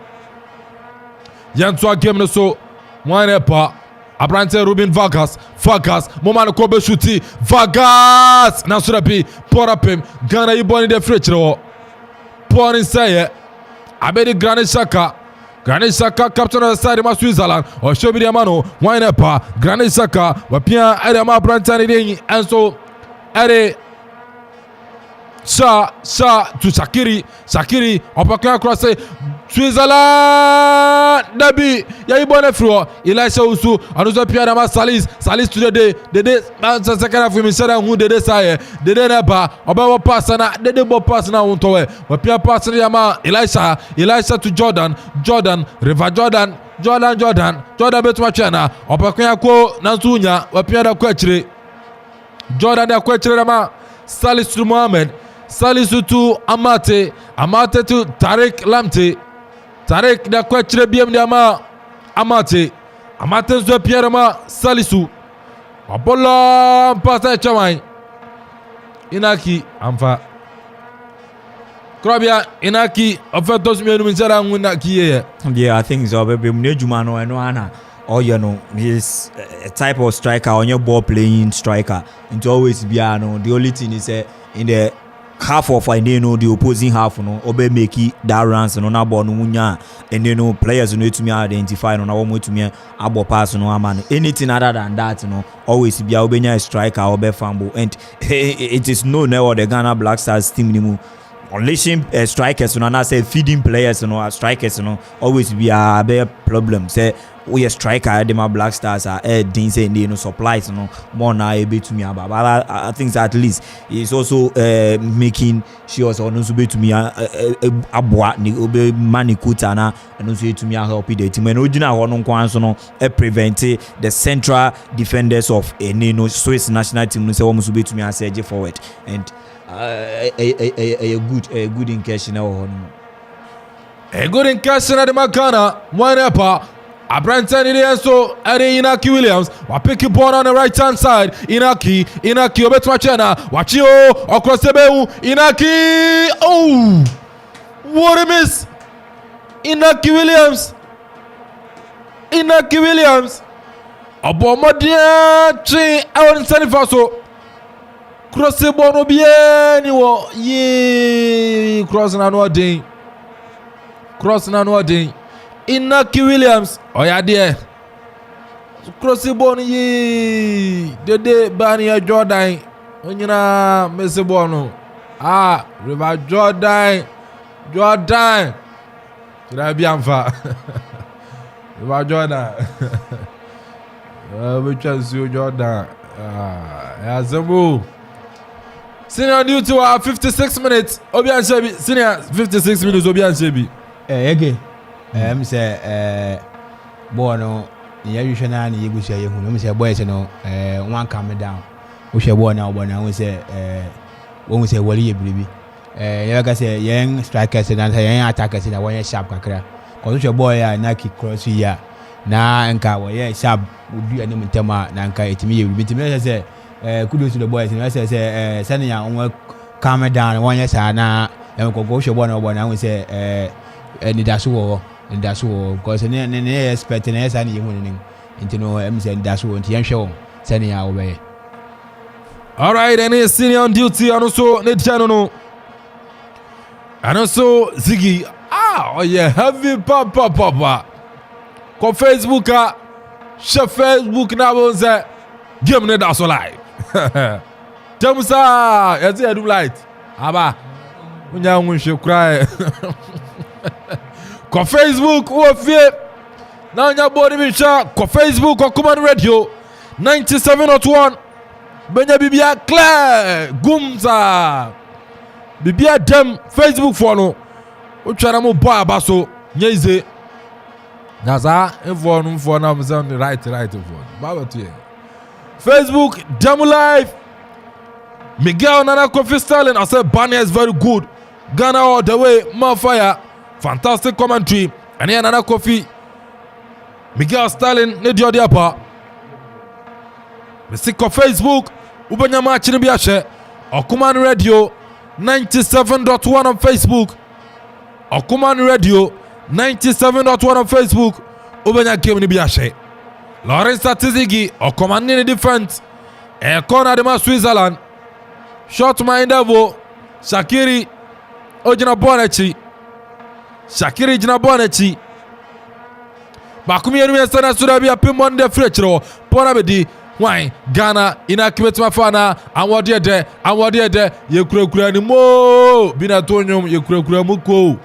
Yantua game so one epa Abrante Ruben Vargas Momano Kobe Shuti Vargas na surapi porapem Ghana iboni de frechro Porin say Abedi Granit Xhaka captain of the side of Switzerland or Shobidi Amano one epa Granit Xhaka wapia Adama Abrante ni and so Ade Sha to Shakiri Opakla cross Switzerland Dabi Yaibone Fro Elisha Usu Anusa Piadama Salis to the day second half we said who the day say the day never Obawa pass na the day pass na untowe Wapia pass Yama Elisha to Jordan River Jordan betwa chana Opakla ko Nansunya Wapia da kwechire Jordan da kwechire ma Salis to Mohamed Salisu to Amate to Tarek Lamte Tarek da kwechire biem ama Amate zo Pierre ma Salisu Wabola pasa chamai Inaki amfa Krabia Inaki ofetos mienu minchara ngunaki ye.
Yeah, I think so baby mnejuma no eno ana or he's a type of striker on your ball playing striker and to always be the only thing is in the half of the opposing half obe make that runs na ball no munya and players to me identify na one to me abo pass man anything other than that always be obenya striker obe fumble and it is known now the Ghana Black Stars team unleashing strikers and I say feeding players strikers always be a big problem. Say we a striker the Black Stars are didn't say supplies more now a bit to me but I think that at least it's also making sure so no be to me abwa ni obe mani kutana and also to me help the team and original one kwan prevent the central defenders of a Swiss national team no say almost be to me as forward and a good incursion
a good incursion at the Makana one upper Abranton Ilienso, Inaki Williams, pick ball on the right hand side. Inaki, Obetmachena, Wachio, across the Beu, Inaki. Oh, what a miss! Inaki Williams, Abomadia, Chi, Aaron Sanifaso. Cross the ball, no bien, ye, crossing another day. Inaki Williams, oh yeah, dear. Crossy Bonnie, the day Barney Jordan, when you know, Mr. Bono. River Jordan. Should I be on fire? River Jordan. Which is you, Jordan? As a move. Senior due to our 56 minutes. Obian Shebi, senior 56 minutes, Obian Shebi.
Okay. Say boy no you should not you go say you say boy say no one calm down we say boy now we say when we say wali baby you can say young strikers and young attackers na one sharp kakra cause you boy na kick cross here na nka we sharp we do any tema na nka etimi we bitimi say kudos to the boys and say send ya on calm down one yes na go show boy na we say ni that's all because ne expect na yesa ni yemu nti no say that's all nti yenhwe won send ya obey.
All right, and he's senior on duty and also ne channel no and also Ziggy oh yeah heavy papa ko Facebook share Facebook na bon say game ne that's all live Jamusa yati adu light aba unya nwunhwe kura ko Facebook wo fie na nya body bi sha ko Facebook ko Command Radio 97.1 benya bibia clear gumza bibia dem Facebook for no o twara mo boy abaso nyeize naza info no for na mza right for baba to Facebook dem live Miguel Nana Kofi Sterling I said Barney is very good Ghana all the way Mafire fantastic commentary and here Nana Kofi Miguel Sterling ne dio dia pa Mesiko Facebook ubanya match ni bia hye Okuman Radio 97.1 on Facebook Okuman Radio 97.1 on Facebook ubanya game ni bia hye Lawrence Atizigi Okuman ni defense corner de Switzerland short mind evo Shakiri ojina bonechi Shakiri jina bonechi Bakumi yenu yesana surabi ya pimonde frechiro Pona bedi Why Ghana inakimetima fana Anwadi ede Yekure ni mo Bina tonyum yekure muko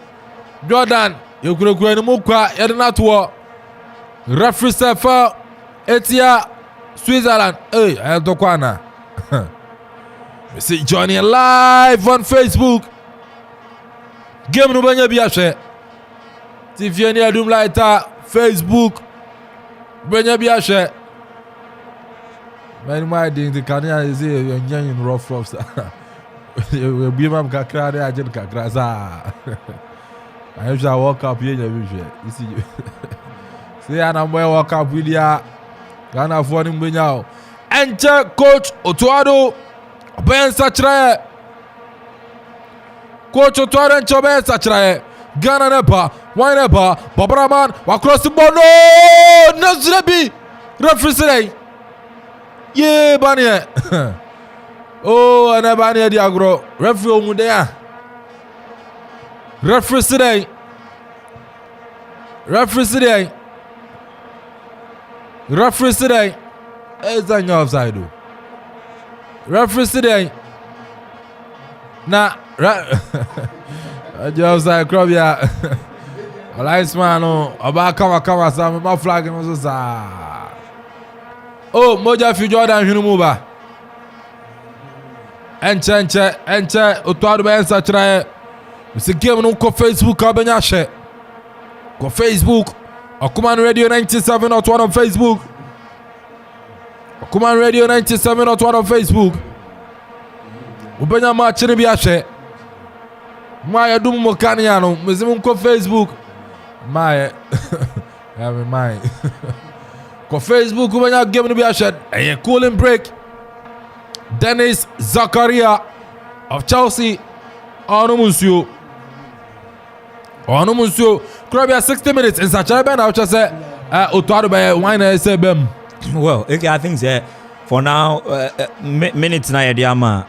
Jordan yekure ni mukwa Yedina tuwa Referee Sefa Etia Switzerland Hey ayatokwana We see Johnny live on Facebook Game nubanye biyashe TV ni adum laita Facebook Benya biyashe Many my things the Kenya is here in rough we be mam kakra de agent kakra sa I usually walk up here you see say ana boy walk up with ya Ghana for him benyao enter coach Otuado Ben Sachre coach Otuado enter Ben Sachre Ghana nepa why nepa Babraman wa cross the ball no Nazrebi referee yeah, Banya. Oh, and a Banya Diagro. Referee Mudea. Referee today. It's on your offside. Referee today. Now, Just like Krobia. Alliance man, about come, some my flag and oh, Moja fi Jordan Hunumuba. Enche, Otuado Bensa Trae. Mr. Game no ko Facebook Abanyashe. Ko Facebook. Okuman Radio 97.1 on Facebook. Okuman Radio 97.1 on Facebook. Ubenya match ni biashe. Maya dumu mokaniano. Mzimu ko Facebook. Maya. Have in mind. Ko Facebook ubenya game ni biashe. A cooling break. Dennis Zakaria of Chelsea. Onumusio. Krobia 60 minutes in such a band. I just say, Otuado by wine say bem.
Well, okay, I think that for now, minutes na yediama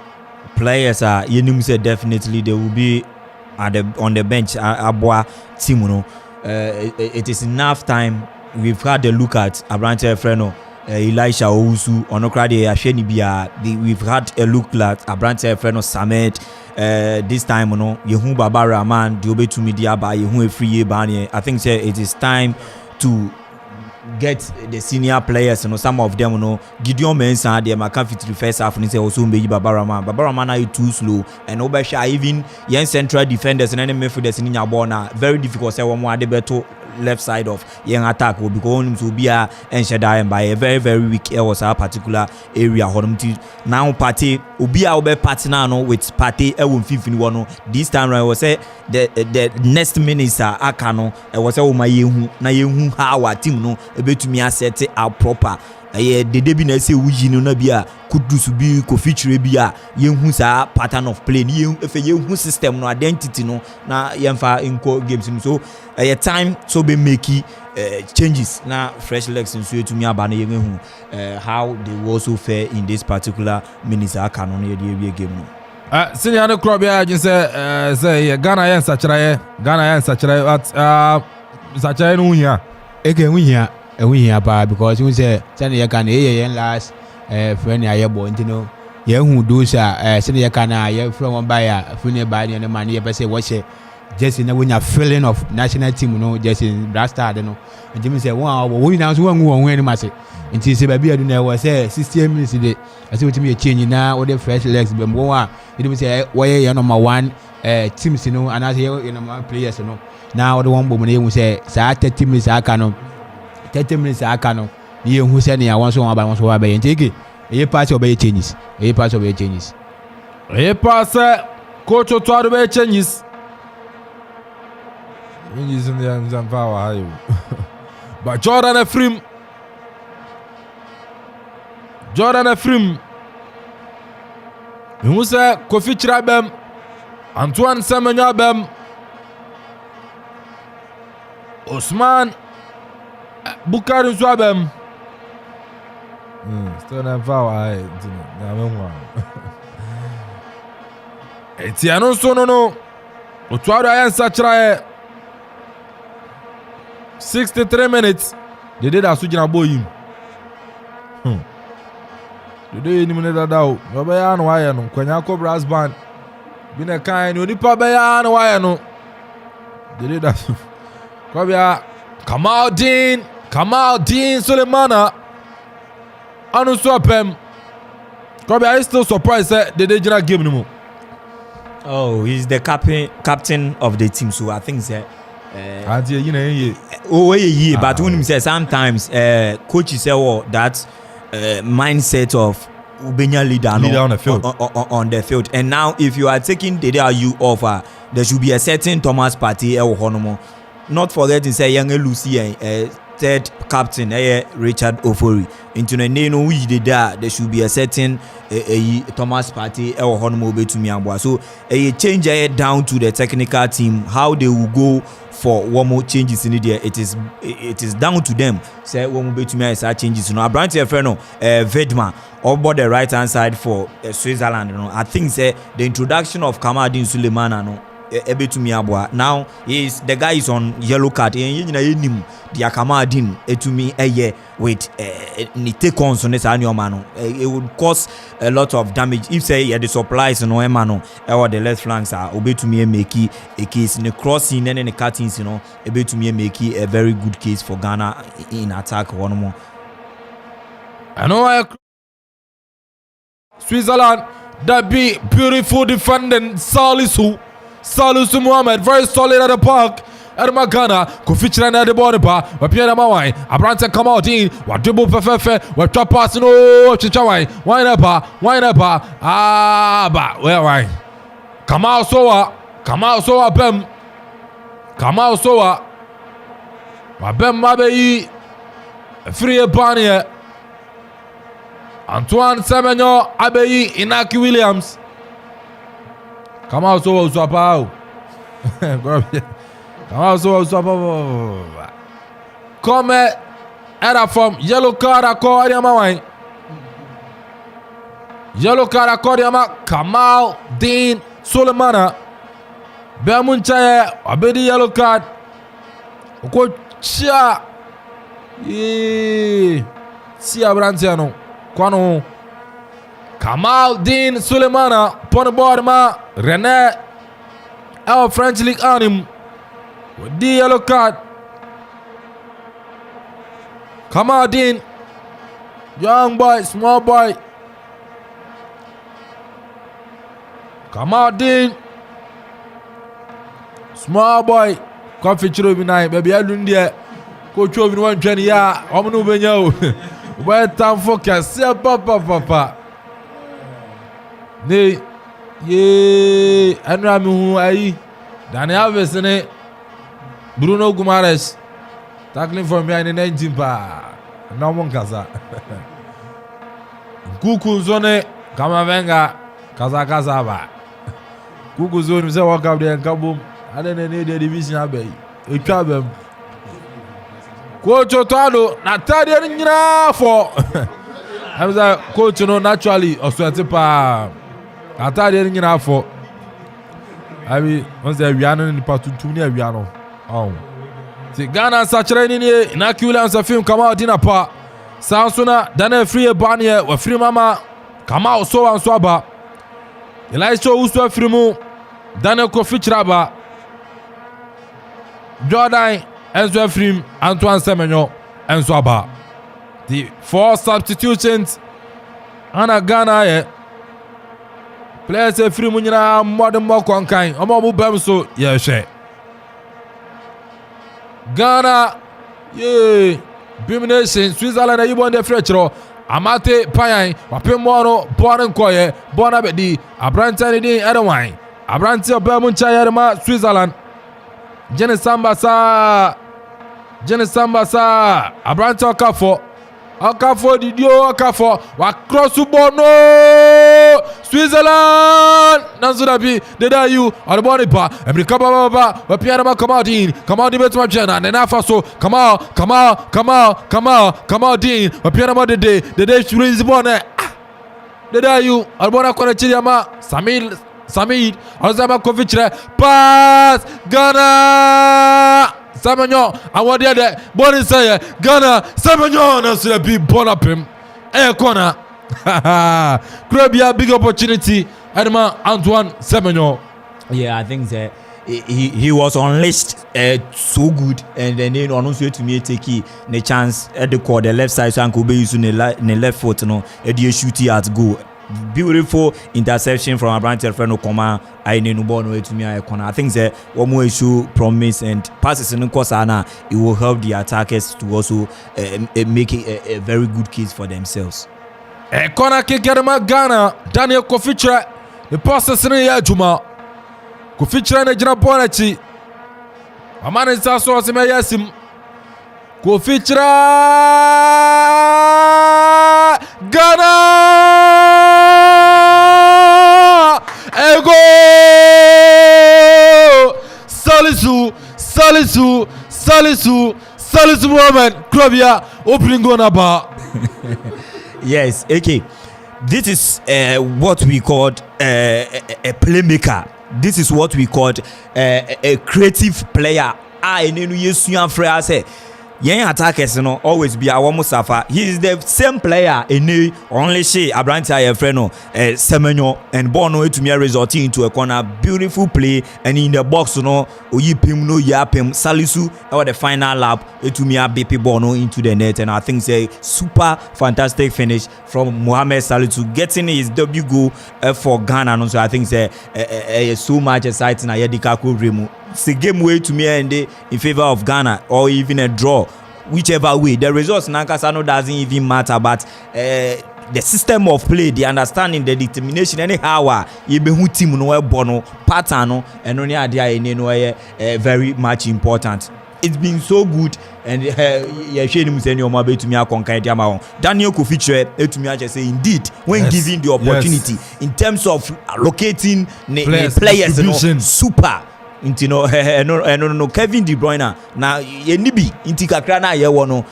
players are you say definitely they will be on the bench. Abwa team, you know. It is enough time. We've had a look at Abrante Freno, Elisha Owusu, Onokrade Asheni Bia. We've had a look at Abrante Freno Samet. This time, you know, Yehu Babara man, Diobe to media by Yehu free bani. I think it is time to get the senior players, you know, some of them, you know, Gideon Mensah, they might come fit to the first half and say also maybe Babara man are too slow, and Obasha even young central defenders and enemy for the senior born very difficult. Say one more better left side of young attack will be going to be a and Shadai by a very weak was a particular area. Now party will be our partner with party won 51. This time I was say the next minister Akano I was say my na yehu how our team no ebe to me asset out proper. The debi na say wuji no na bia kudusu bi ko feature bia yehu sa pattern of play yehu system no identity no na yemfa inko games so time so be make changes na fresh legs so to me aba na yehu how they will also fare in this particular minisa canon ye game no
senior no club ya just say Ghana yen sachiraye at sachiraye no nya
ege we because you say you can last friend I born you know you who do say you can from one buyer friend buy and man you say watch it just in when you're feeling of national team you know just in Brasta you know and Jimmy say wow we now one who win massive until say baby I do know was say 60 minutes today I see what me change now all the fresh legs but more you say why you number one teams you know and as you know players you know now the one woman you say 30 minutes I can 30 minutes akano ye hu se ne awon so wan ba won so wa be ntege e pass obey changes
coach Otuado be changes in the Zanfawa hayo but Jordan Ephraim hu se Kofi Chirabem Antoine Semenyo bem Osman Bukari Swabem. Still not far. Etiano no. Otuado ayan sachrae. 63 minutes. They did that sujina boy. Today ni muneda dawo. Obeya no waya no. Kwanya ko brass band. Bina kind onipa beya no waya no. They did that. Kwabia Kamaldeen Sulemana Anu Swapem. Kobe, are you still surprised that they didn't give him?
Oh, he's the captain of the team, so I think that but when he says sometimes coaches say that mindset of Ubenya leader
on the field.
On the field. And now if you are taking the day you offer, there should be a certain Thomas Partey or Honomo. Not forgetting say young Lucy third captain Richard Ofori into the name we did there should be a certain Thomas Partey or Honomo Betumi Ambwa. So a change down to the technical team how they will go for one more changes in there. It is down to them. Say one more Betumi is changes. You know, Abrante Freno Vedma over the right hand side for Switzerland. You know, I think say the introduction of Kamaldeen Sulemana ebetumi aboa. Now the guy is on yellow card. Enim the Akamadin etumi eye with ni take on so nesa anyoma. It would cause a lot of damage if say the supplies no emano or the left flanks are obetumi make a case in the crossing and the cuttings, ebetumi make a very good case for Ghana in attack one more.
I know Switzerland, that be beautiful defending Salisu Mohammed, very solid at the park. Edma Ghana, Kofichira na the ball bar, we Pierre Mawai, Abranta come out in, what dribble fefe, we top pass no Chichawai, wine up, but where why? Kamal Soa, Bem, Kamal Soa, Bem Mabe, free Bania, Antoine Semenyo, Abeyi, Inaki Williams. Kamal Soa Usapao. Come era from yellow card accord Yamawai. Yellow card accord Yama Kamal Dean Sulemana Bemunchaye Abedi yellow card Okocha Sia Brantiano Kwano Kamal Dean Sulemana Pon board ma René our French League anim with the yellow card. Kamal Dean, young boy, small boy. Kamal Dean, small boy. Coffee churu night, baby. I don't dare. Coach over 120 ya. I'm no benyo. Where time focus? See papa. Ne, ye. Anra mi hu ayi. Dani Alves ne. Bruno Guimaraes tackling from behind the 19 pa. No one kaza. Kuku zone kama venga kaza ba. Kuku zone say walk up there and kabum. I don't need the division abe. E twabem. Coach Otado na tadi nyina for. I'm say coach no naturally oswete pa. Na tadi nyina for. Abi once we are no nipa tutum ni awia no. Oh. See Ghana sachire ni Inaki Williams film Kamal Dina pa. Sansuna dana free banye we free mama Kamal so an so aba. Elisha uso free mu dana Kofichira ba. Jordan enzo free Antoine Semenyo enzo aba. The 4 substitutions ana Ghana ye. Players free mu nyina modern mo konkan. Omo bu bam so ye hwe. Ghana, yeah, Bimination, Switzerland, you want the Fretro, Amate Payan, Wapimono, Born Koye, Bonabedi, Abrantan, Edwine, Abranti of Bermunchayama, Switzerland, Genesambasa, Abranti Okafo, Didio Okafo, Wakrosu Bono, Switzerland, Nanzudabi, the you on the body bar, and recover Wapiana Kamadin, Kamadi Betmajana, and Nafaso, Kamal Dean, Wapiana the day she rings the bonnet. The you, Albona Konachiyama, Samid, Alzama Kovichre, pass, Ghana. Semenyo, I want the other body say Ghana, Semenyo, and so be born up him. Corner. Grabia big opportunity. Edma Antoine Semenyo.
Yeah, I think that he was unleashed so good, and then on also to me take the chance at the left side, so Uncle be using the left foot, the shoot at goal. Beautiful interception from Abrante Alfredo Koma. I need no way to me. I think that one more issue promise and passes in the course, it will help the attackers to also make a very good case for themselves.
A corner kick at Ghana. Daniel Kofichira, the passes in the Juma. Kofichira and the Janaponachi. A man is also as a Yasim. Kofichira Ghana. Ego Salisu Mohammed Krobia opening gonna bar.
Yes, okay. This is what we called a playmaker. this is what we called a creative player. Enenu yesua frɛ say yen attackers no always be our Mustafa. He is the same player ene only she Abrante ayefrɛ no Semenyo and ball no to me resulting into a corner beautiful play and in the box no oyipim no yapim Salisu or the final lap to me a BP ball no into the net, and I think say super fantastic finish from Mohamed Salisu getting his debut goal for Ghana. And so I think say so much exciting ayedika remu. It's a game way to me and in favor of Ghana or even a draw, whichever way. The results Nankasano doesn't even matter, but the system of play, the understanding, the determination, anyhow, you be who team no bono pattern and only idea no very much important. It's been so good, and to me Daniel Kofi to me just say indeed when given the opportunity in terms of allocating players super. Inti no Kevin De Bruyne na yenibi inti kakra na ye wono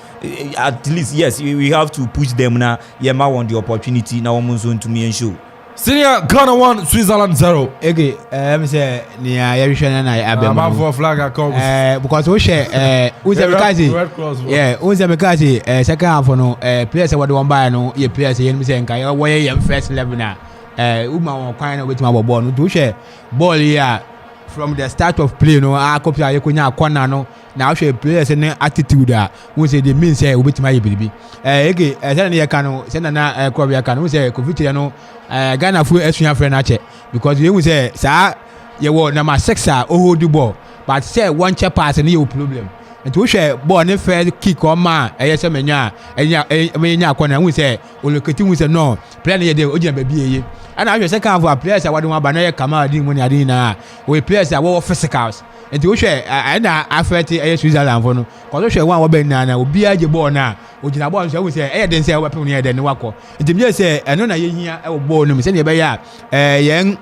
at least yes we have to push them na ye ma want the opportunity na womo so to me ensure
senior Ghana 1 Switzerland 0
okay me say ni ya rehwe na abem
for flag come
because we share Uzemekazi yeah Uzemekazi second half no players what one buy no ye players ye me say nka we ye first level na uma won kwan na wetima ball no to share ball here from the start of play no a copy ayekonya corner no na hwe players ne attitude a won say they mean say obetima ye bibi ege say na ye ka no say na club ye ka no say Kofi no Ghana fu esua friend na che because we say sa ye wo number 6 a o hold the ball but say one check pass na ye problem nti wo hwe ball ne fair kick on ma eye say menya enya corner won say oloketi won say no player na ye dey ogina baby eye and I say kind of players what one banana Kamal din money adin na we players that were physicals nti wo hwe na affect Switzerland for no cause hwe one wo ben na obi age ball na ogina ball so we say den say we pem ne den wakọ nti me say eno na ye hia e ball no me say ne be ya yen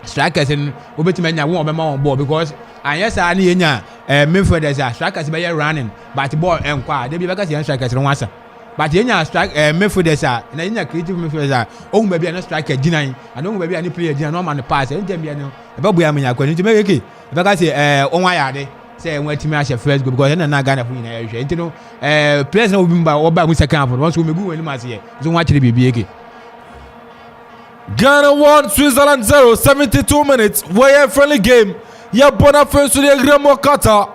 strikers in obetima nya won obema won ball because anya sa na ye nya midfielders strikers be running but ball enkwa dey be ka say strikers no wasa but yenya strike midfielders na yenya creative midfielders ohun ba bia na striker ginan and ohun ba bia ni player ginan no man pass en dem bia no e ba bua menya kwani nti meke e ba ka say onwa yade say won timi a first goal because na Ghana fu nyina yehwe nti no players na obi mba oba mu second half once we megu wani ma say so nwa kire bibi eke
Ghana 1 Switzerland 0 72 minutes where friendly game ya bona first to the Gremo Kata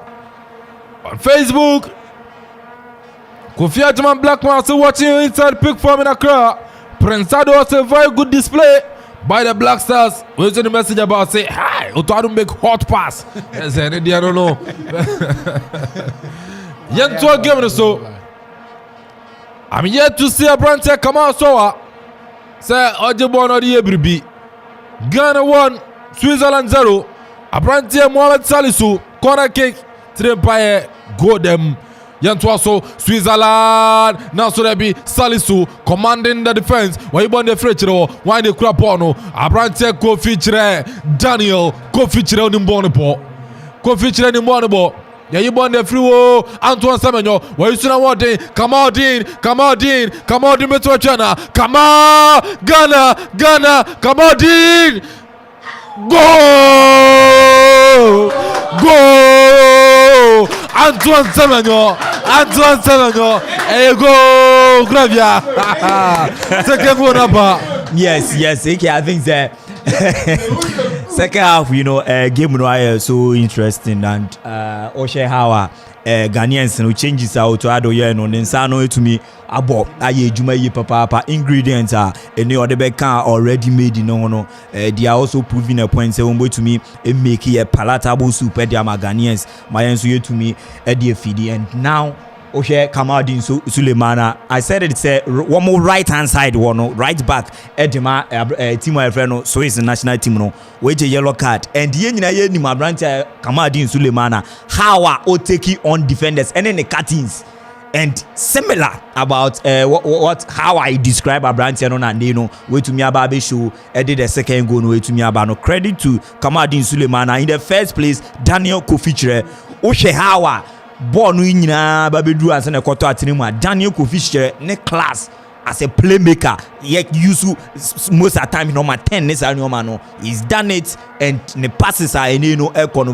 on Facebook. Kofi Ajaman Blackman still watching you inside Pick Farm in Accra. Prince Ado was a very good display by the Black Stars. We send a message about say hi. Otaru make hot pass. Yes, I don't know. Yet to a game so. I'm yet to see a brand come out so. Say Ojibon or the Ebribi. Ghana 1 Switzerland 0. A brand Mohamed Salisu corner kick. Trempaye go them. Yantuaso Switzerland now so there be Salisu commanding the defense. Why you born the Frechero? Why the Crapono? Abrante Kofi Daniel Kofi on the ball. Kofi on the ball. Yeah, you born the free Antoine Semenyo. Why you still want it? Come on, Metro China. Come on, Ghana, come on, Dean. Go! Antoine Semenyo. Hey, go, Gravia. Second one up.
Yes. Okay, I think that second half, game no so interesting and Oshe Hawa Ghanaians no changes out to ado ye no nsano to me abo aye juma ye papa ingredients are any other can already made no they are also proving a point say won to me make a palatable soup e dia Ghanaians my enso ye to me e dey feed and now Oshe Kamaldeen Sulemana I said it say one more right hand side one right back edema team no Swiss national team no which a yellow card and ye nyina ye ni Abrante Kamaldeen Sulemana how are o take on defenders and then the cuttings and similar about how I describe Abrante no na no way to me about show did the second goal no way to me about no credit to Kamaldeen Sulemana in the first place Daniel Kofi Oshe Hawa ball no nyina ba bedu ase na koto atene mu Daniel Kofi ne class as a playmaker, yet use most of the time number 10 no, he's done it, and the passes are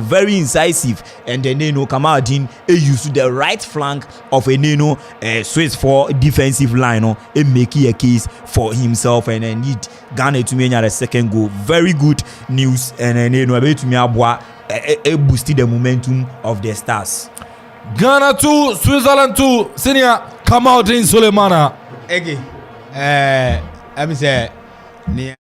very incisive, and then Kamaldeen use the right flank of a Swiss for defensive line and making a case for himself, and then need Ghana to make the second goal. Very good news, and then to me boosted the momentum of the Stars.
Ghana 2, Switzerland 2, senior Kamaldeen Sulemana.
Ege, I'm say, near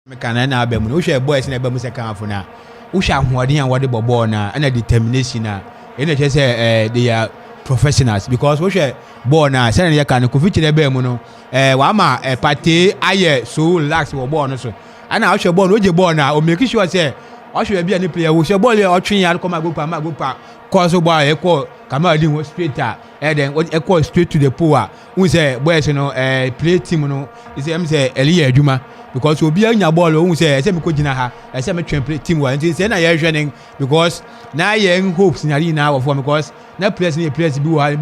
Mekanana Bemun, we share boys in a Bemus account for now. We shall what the Bobona and a determination. And it just say they are professionals because we share Bona, Senator Yakan, Kufich the Bemuno, Wama, a party, aye, so lax or born also. And I shall born with your Bona or make sure say, I should be any player who shall boil or train and come and go cause by a call, Kamaldeen was straight and then what equal straight to the poor. Who say, boys, play team, is say, Elia Juma, because we'll be on your ball, who say, I said, Kojinaha, I said, my team, and it's an air training because now young hopes in arena of one because no players in a place be a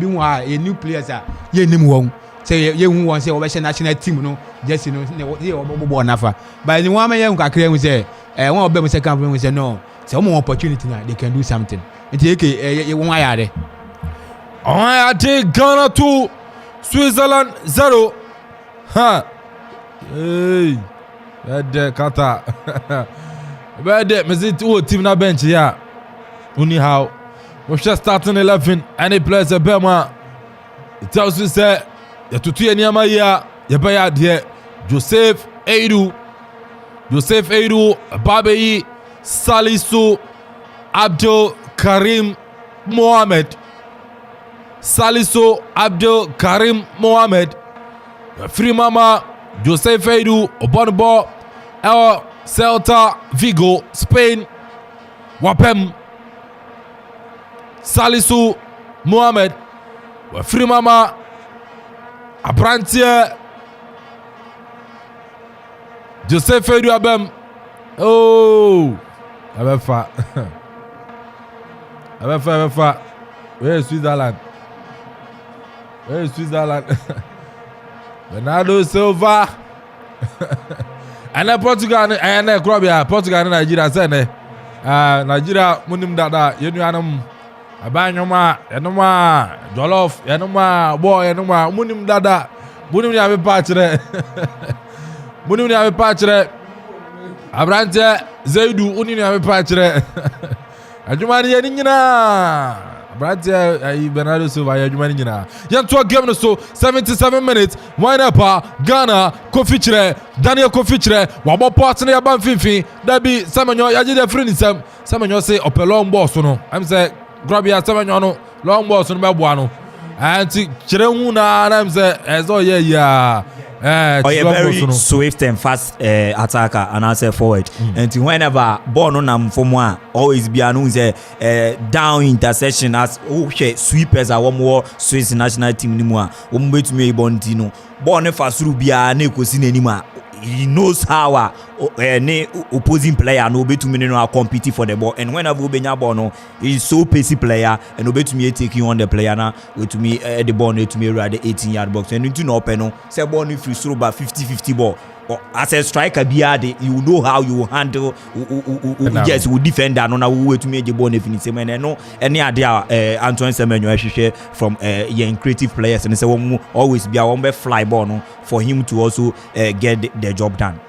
new players are ye name say you want to say, national team, just born after. But the one young Kakre say, one of them second we say, no, some more opportunity now, they can do something. And take a 1 yard.
I take Ghana 2, Switzerland 0. Ha! Hey, bad kata. Bad me two team na bench ya. Anyhow, we just starting 11 and he plays a Bema. It tells you say ya tutu ya niyama ya baya de Joseph Eidu, Babeyi, Salisu, Abdul Karim Mohamed. Salisu Abdul Karim Mohamed, Free Mama Joseph Eidu Obonobo El Celta Vigo Spain Wapem Salisu Mohamed Free Mama Abrantier Joseph Eidu Abem. Oh, Abefa where is Switzerland? Bernardo Silva and Portugal and Croatia, Portugal and Nigeria sene. Nigeria munim dada yenu anum abanyoma enuma jollof enuma boy enuma munim dada munim ya be patire munim ya be patire Abrante Zaidu unim ya be patire ajumani yeni nyina Bernardo Silva Yajumani Nina. Yantua game no so 77 minutes. Wine up Ghana Kofichre, Daniel Kofichre, Wabo partner ya Banfifi. Dabi Samanyo yaji de friend sam. Samanyo say up a long boss no. I'm say grab ya Samanyo no long boss no be boano. And Chirehuna and I'm say as oh yeah.
Very swift and fast attacker and answer forward. And whenever ball on them for more, always be announced down interception as sweepers are one more Swiss national team anymore. One way to me Bontino. Ball never through be a nekosin anymore. He knows how opposing player no be to me no compete for the ball, and whenever Ubenya ball no, he's so pacey player and no be to me taking on the player now with to me the ball to me right the 18-yard box and into no open say ball if you throw about 50-50 ball. As a striker, you know how you handle yes, we defend that on our way to make the ball finish. And no any idea Antoine Semenyo from young creative players and say always be a one fly ball no, for him to also get the job done.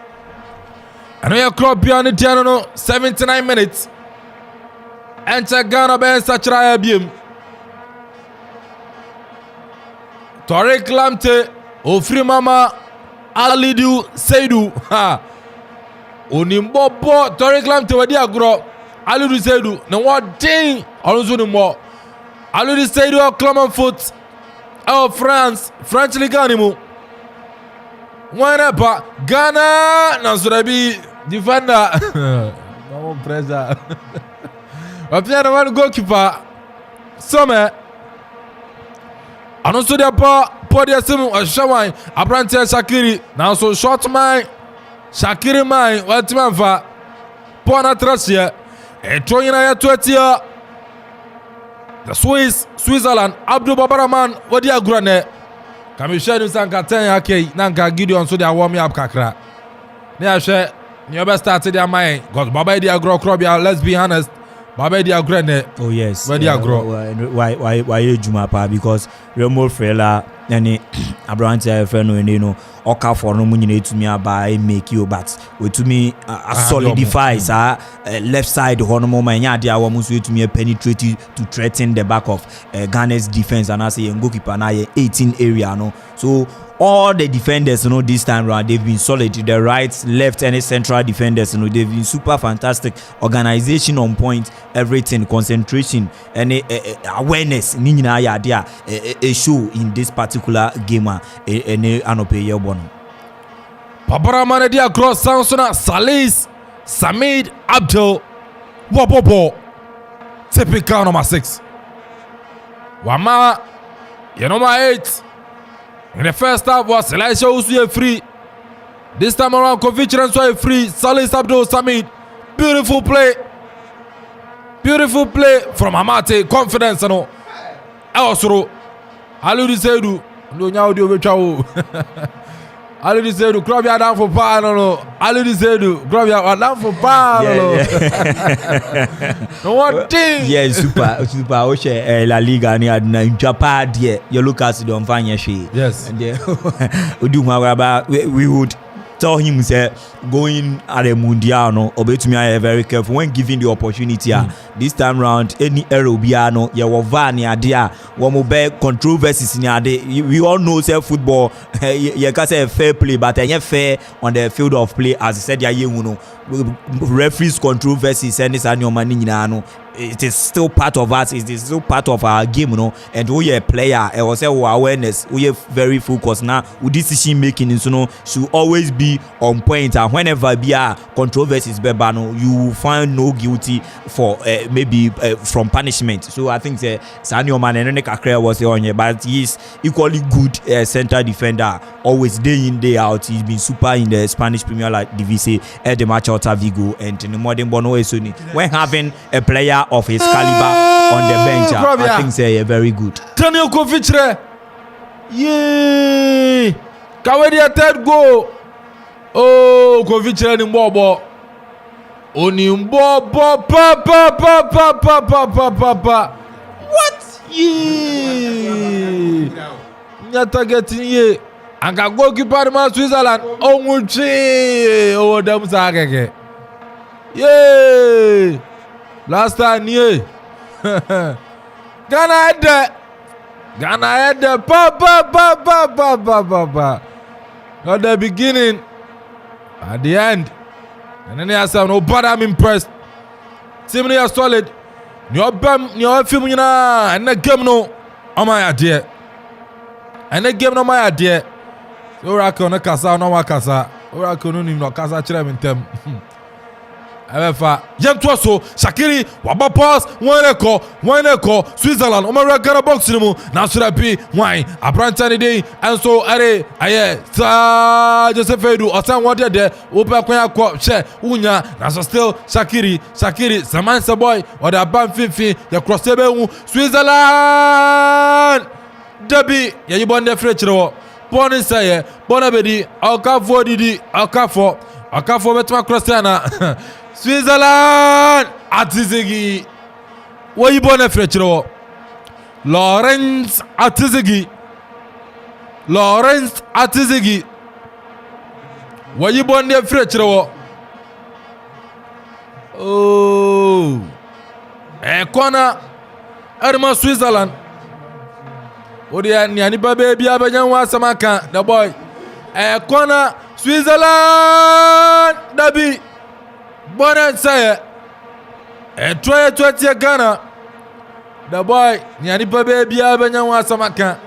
And we are club beyond the channel 79 minutes. Enter Ghana Ben Sachra Abim Tariq Lamte Ofri Mama Alidu Seidu ha Onimbobo Tariq Lamte wadi agro Alidu Seidu na wadin Alonso ni mo Alidu Seidu of Clermont Foot of France French League animu Whenever Ghana Nasurabi defender no pressure Wapiana one goalkeeper Some Alonso de Podia Simu Shawai Abrante Shakiri now so short mine Shakiri mine what man for Pona Tracia Etoyina 20 the Switzerland Abdul Babaraman Wadia Grane Kamishenu sanka 10 okay nanka Gideon so they warm me up kakra. Ne share you best start their mind because Baba dey agro crobia, let's be honest. Baba dey agro ne.
Oh yes.
Where dey agro?
Why Juma pa because Remo Frela any Abrante friend no oka for no money to me by make you but we to me solidify left side honomo manya dia wa musu to me penetrate to threaten the back of Ghana's defense and I say goalkeeper na 18 area no. So all the defenders, this time around, they've been solid. The right, left, and central defenders, they've been super fantastic. Organization on point, everything, concentration, and awareness. A show in this particular game.
Papara Manadia cross Sansona, Salis, Samid, Abdul, Wabobo, typical number 6. Wama, number 8. In the first half was Elisha Usuye free. This time around, Kovic Renswa free. Salis Abdul Samid. Beautiful play. Beautiful play from Amate. Confidence, no. Elsro. Aludi Sedu. No, now do Richao. Aludi Sedu. Krabia down for power, no. Aludi Sedu. Krabia down for power, no. What thing?
Yeah, super. Oche La Liga ni aduna Japan there. You look at the Onfanya she.
Yes.
And then we would tell him say going at a mundial no obetumi are very careful when given the opportunity. This time round any error biano ya wova ni ade a wo mo be controversies ni ade. We all know say football you can say fair play but fair on the field of play as I said ya no referees controversies and this anyoma ni nyina no. It is still part of us. It is still part of our game, And we are player. I was say awareness. We are very focused now. Decision making, should always be on point. And whenever be a controversies, you find no guilty for maybe from punishment. So I think Sanyo Manene Kakre was on here, but he's equally good center defender. Always day in day out. He's been super in the Spanish Premier League Division at the match out of Vigo and in the modern Bono Esuni. When having a player of his caliber on the bench, I think they're very good.
Daniel Kovic, yay! Kawedi a third goal. Oh, Kovic ni mbobo. Oni mbobo pa. What? Yay! Nyata getting ye. Anga goalkeeper ma Switzerland. Oh muchi. Oh dem sa keke. Yay! Last time, yeah. Ghana had the pa. Not the beginning, at the end. And then I said, no, but I'm impressed. Team are solid. Your film, and the game, no, on my idea. And the game, no, my idea. So, I can't casa, no, my casa. Or I couldn't no casa, in them. Efa yentwaso Shakiri waba pass one echo Switzerland Omara Ghana box mu na surapi wine abrantani dey and so are aye sa Joseph Edu osan wode de opa kwan akọ she unya na so still Shakiri Samansa boy or the ban fifi the cross ebe hu Switzerland Debi ye bonde frechiro Boni say Bonabedi Okafo didi Okafo betwa cross na Switzerland Atizigi Wayibone Frechero Lawrence Atizigi Wayibone Frechero. Oh corner Erma Switzerland Odia Niani baby Abenyanwa Samaka the boy corner Switzerland Dabi Bonan say try 20 Ghana. The boy Nyani baby Abenyanwa Samaka.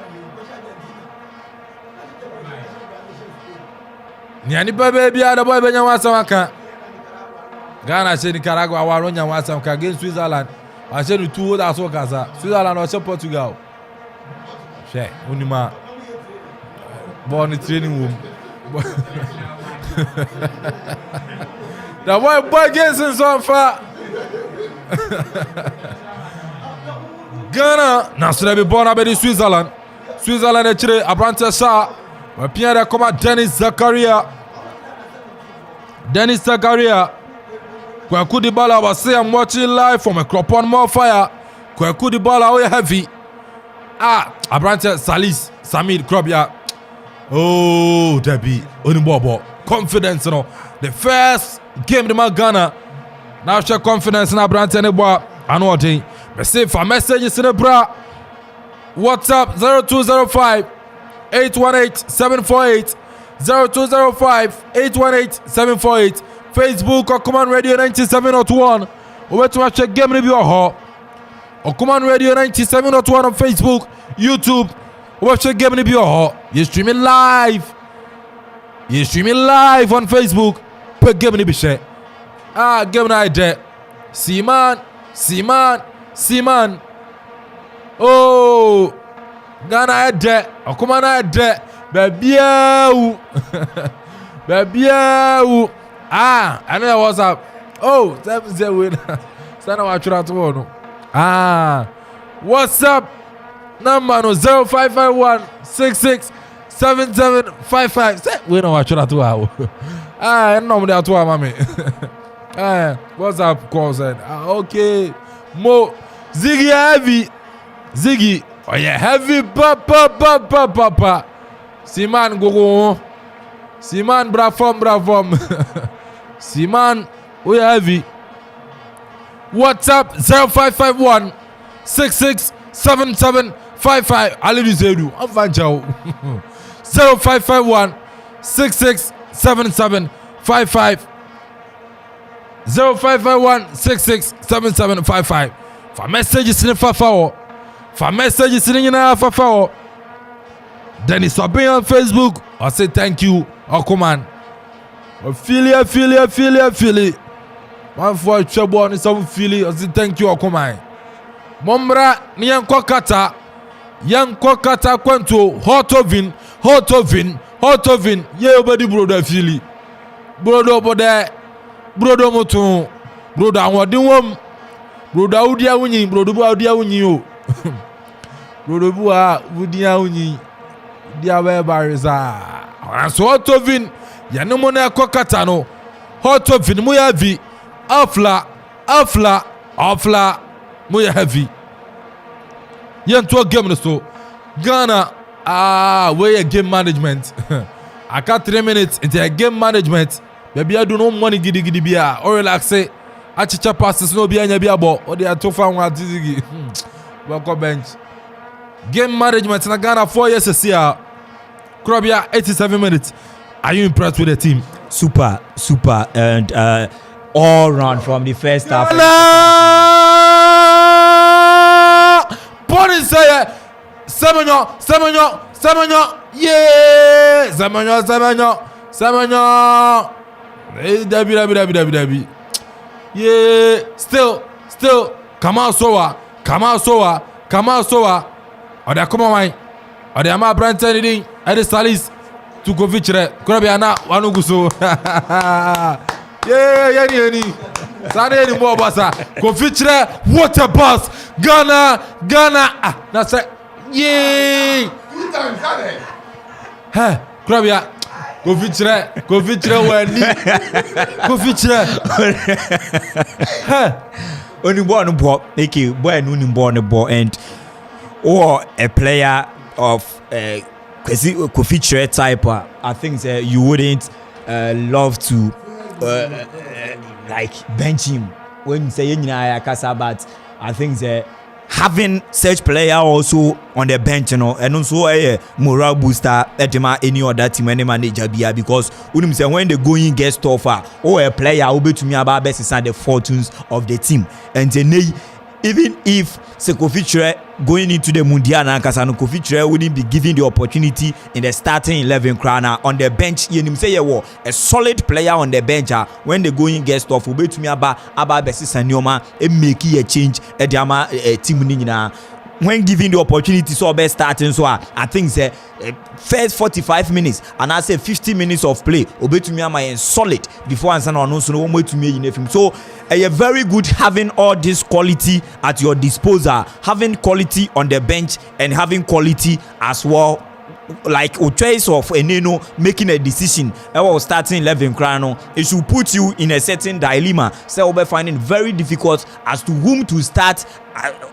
Nyani baby the boy Benyanwa Samaka. Ghana say Nicaragua waronya wasamaka against Switzerland. I say no two that's what Gaza. Switzerland or Portugal. She unima born training room. The boy gets in so far. Ghana, now should be born about Switzerland. Switzerland echire abrante sa Pierre koma Dennis Zakaria Kwaku di bala was say I'm watching live from a crop on more fire Kwaku di bala we heavy abrante Salis Samir Krobia oh Debbie Onimbobo confidence no the first game the Ghana now show confidence in abrante ne boy anodin me say for messages in the bra WhatsApp 0205 818 748 0205 818 748 Facebook or Command Radio 97.1 over to watch a game review or Command Radio 97.1 on Facebook, YouTube, watch a game review or you're streaming live on Facebook, put game review share. Game night there. Seaman. Oh, Ghana head there. Oh, come on head there. Baby, I know what's up. Oh, that's the winner. Stand up, watch that one. What's up? Number no 0551 667755. We don't watch that one. No, that one, mommy. What's up, cousin? Okay, Mo. Ziggy, oh yeah, heavy, papa. Siman go. Siman bravom. Siman, we heavy. WhatsApp 0551 667755. Ali Zedu, Avanjao. 0551 667755. 0551 667755. For messages in the Fafao. For messages in the Fafao. Then it's up on Facebook. I say thank you. Oh, come on. Feel it. Man for trouble on some feel it. I say thank you. Oh, come on. Mombra ni yanko kata kwanto hot oven. Yeah, body brother feel it. Brother moto. Brother awodin wom. Brother udia wunyi. Brother bu udia wunyi o. Brother bu udia wunyi. Dia we barisa. So hot oven. Ya no mo na kokata no. Hot oven mo ya vi. Afla. Mo ya heavy. Yen to game no so. Ghana where game management. I got 3 minutes into a game management. Baby I do no money gidi bia or relax say achicha passes no bia nya bia bo or they are too fan one tizigi. Welcome bench. Game management in Ghana 4 years this year. Krobia 87 minutes. Are you impressed with the team?
Super and all round from the first half.
Pony say Semenyo. Yeah, Semenyo. Hey, Debbie. Yeah, still. Come out soa. Oda come on, oda ma brand anything. Ede Salis to go feature. Krobia na wanu guso. Yeah, ni. Sane ni mo basa. Go feature water bus. Ghana. Na say yeah. Hey, Krobia. Go feature wani. Go feature. Hey.
Only one ball, make you boy no ball and or a player of feature type. I think that you wouldn't love to like bench him when you say but I think that having such player also on the bench, you know, and also a morale booster at any other team any manager because when the going gets tougher or a player will be to me about best the fortunes of the team and then even if Kofi going into the Mundial and Kasano Kofi wouldn't be given the opportunity in the starting 11 crowner on the bench. You say a solid player on the bench when the going gets tough. Ube to me about Bessis and Yoma and make a change at the team. when given the opportunity so be starting so I think say first 45 minutes and I say 50 minutes of play obetumi am solid before answer no so no wetumi yin film. So a very good having all this quality at your disposal, having quality on the bench and having quality as well, like a choice of Eneno making a decision or starting 11 crown, it should put you in a certain dilemma. So we'll be finding very difficult as to whom to start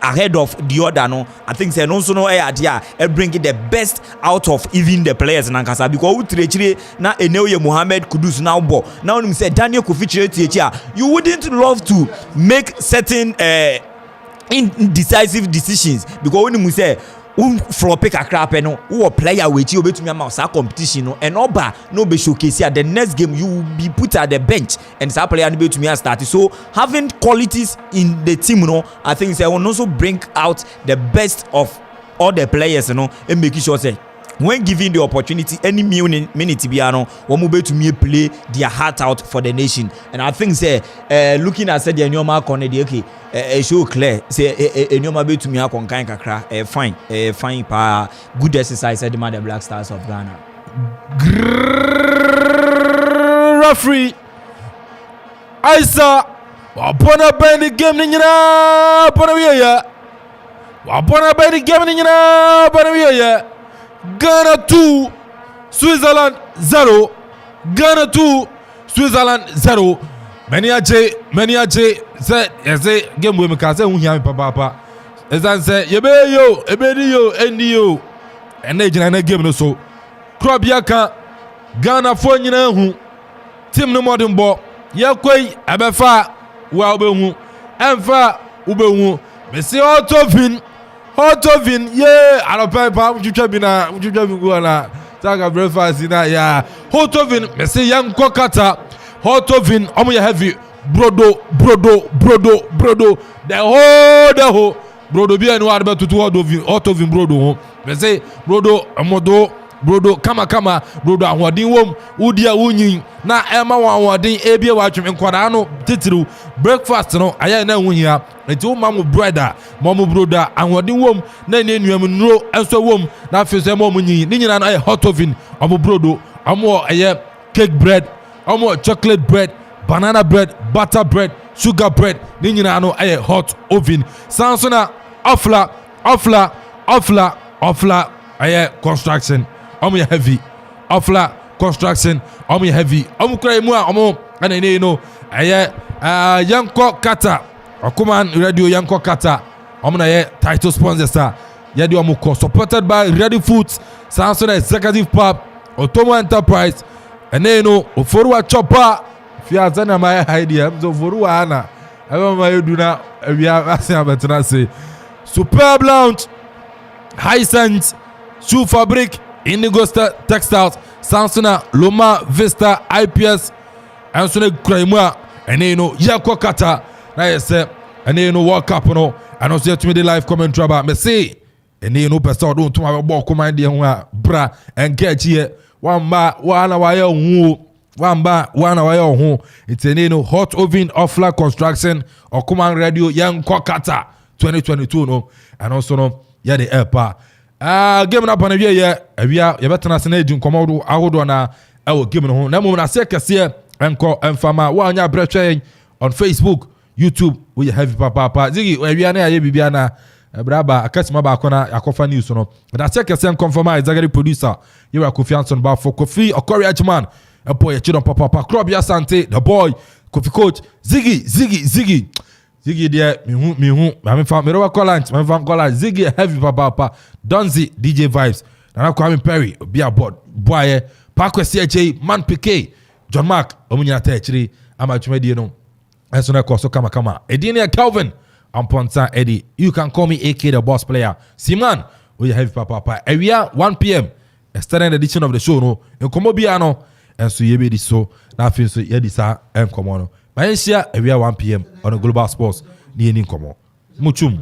ahead of the other. No, I think say no so no idea bringing the best out of even the players in Ankasa because utrechire na Eneo Mohamed Kudus now ball. Now you say Daniel Kofi Chiretiechia, you wouldn't love to make certain indecisive decisions because when you say flop kakra pe no wo player wechi obetumi ama sa competition no and oba no be showcase at the next game you will be put at the bench and sa player no betumi start. So having qualities in the team no, I think say will also bring out the best of all the players and making sure say when given the opportunity any minute biano womu betumi play their heart out for the nation. And I think say looking at said the nyoma konedi okay show clear say nyoma betumi akonkan kakra fine pa good exercise said the Black Stars of Ghana.
Referee Isa wapona bend the game nyina wapona bend the game nyina wapona Ghana 2, Switzerland 0. Ghana 2, Switzerland 0. Many a J said, yes, game with me, because I won't papa. As I say, Yebeyo, Ebedio, Endio, and they game so. Krobiaka, Ghana 4 who Tim no modern ball. Yakwe, Abefa, Wabehu, Enfa, Ubehu, Messi Hotovin, yeah, I don't pay pa. Would you go na? Take a breakfast in that, yeah. Hotovin, Messi young Kokata, Hotovin, omo ya heavy, brodo. The whole, brodo be and what about to Hotovin brodo. Messi, brodo, amodo. Brodo kama brodo ahwadin wom udia wunyin na ema ahwadin ebie watwem nkwada no titiru breakfast no aya na wuhia enti wo mamu brother mamu broda ahwadin wom na ne nuam nuro enso wom na afese mamu nyin ni nyina na aye hot oven omo brodo omo aye cake bread omo chocolate bread banana bread butter bread sugar bread ni nyina no aye hot oven sansona ofla aye construction omo heavy ofla construction omo heavy omo kra mu a omo anene no aye yanko kata okuman radio yanko kata omo na ye title sponsor star ye de omo supported by Ready Foods Samsung executive pub Otomo Enterprise ene no oforuwa chopper fiaza na my idea so oforuwa ana ebe ma yeduna awia asia betena say Superb Lounge Hisense Shoe Fabric Indigo Textiles Samsung Loma Vista IPS and so ne kraimua ene no yakwa kata na yese ene no World Cup no and also to me the live commentary about me say ene no person don to ma bo command de ho a bra and get here wamba wana waye ho it's ene no hot oven offla construction or command radio yakwa kata 2022 no and also no ya the airpa game na pana wie ye awia ye betena se na edi nkomodo ahodo na ewo game no ho na mo na se kese enko enfama wa anya brehwe on Facebook YouTube we heavy papa zigi awia na ye bibia na braba akasima ba akona yakofa news no na se kese confirm exactly producer you are Kofi Anson ba for Kofi Okori Achman boy chidon papa club ya sante the boy Kofi coach zigi there me hu me fam me call Ziggy heavy papa Donzi DJ vibes na Kwame Perry be a boy Parkway CJ man PK John Mark omunya ta chiri ama twemedie no enso na koso kama Edine Calvin Amponta Eddie you can call me AK the boss player Siman we heavy papa area 1 p.m. extended edition of the show no enkomo bia no enso yebe di so na afin so ye di sa enkomo no Malaysia area 1 p.m. on a Global Sports ni eni nkomo muchum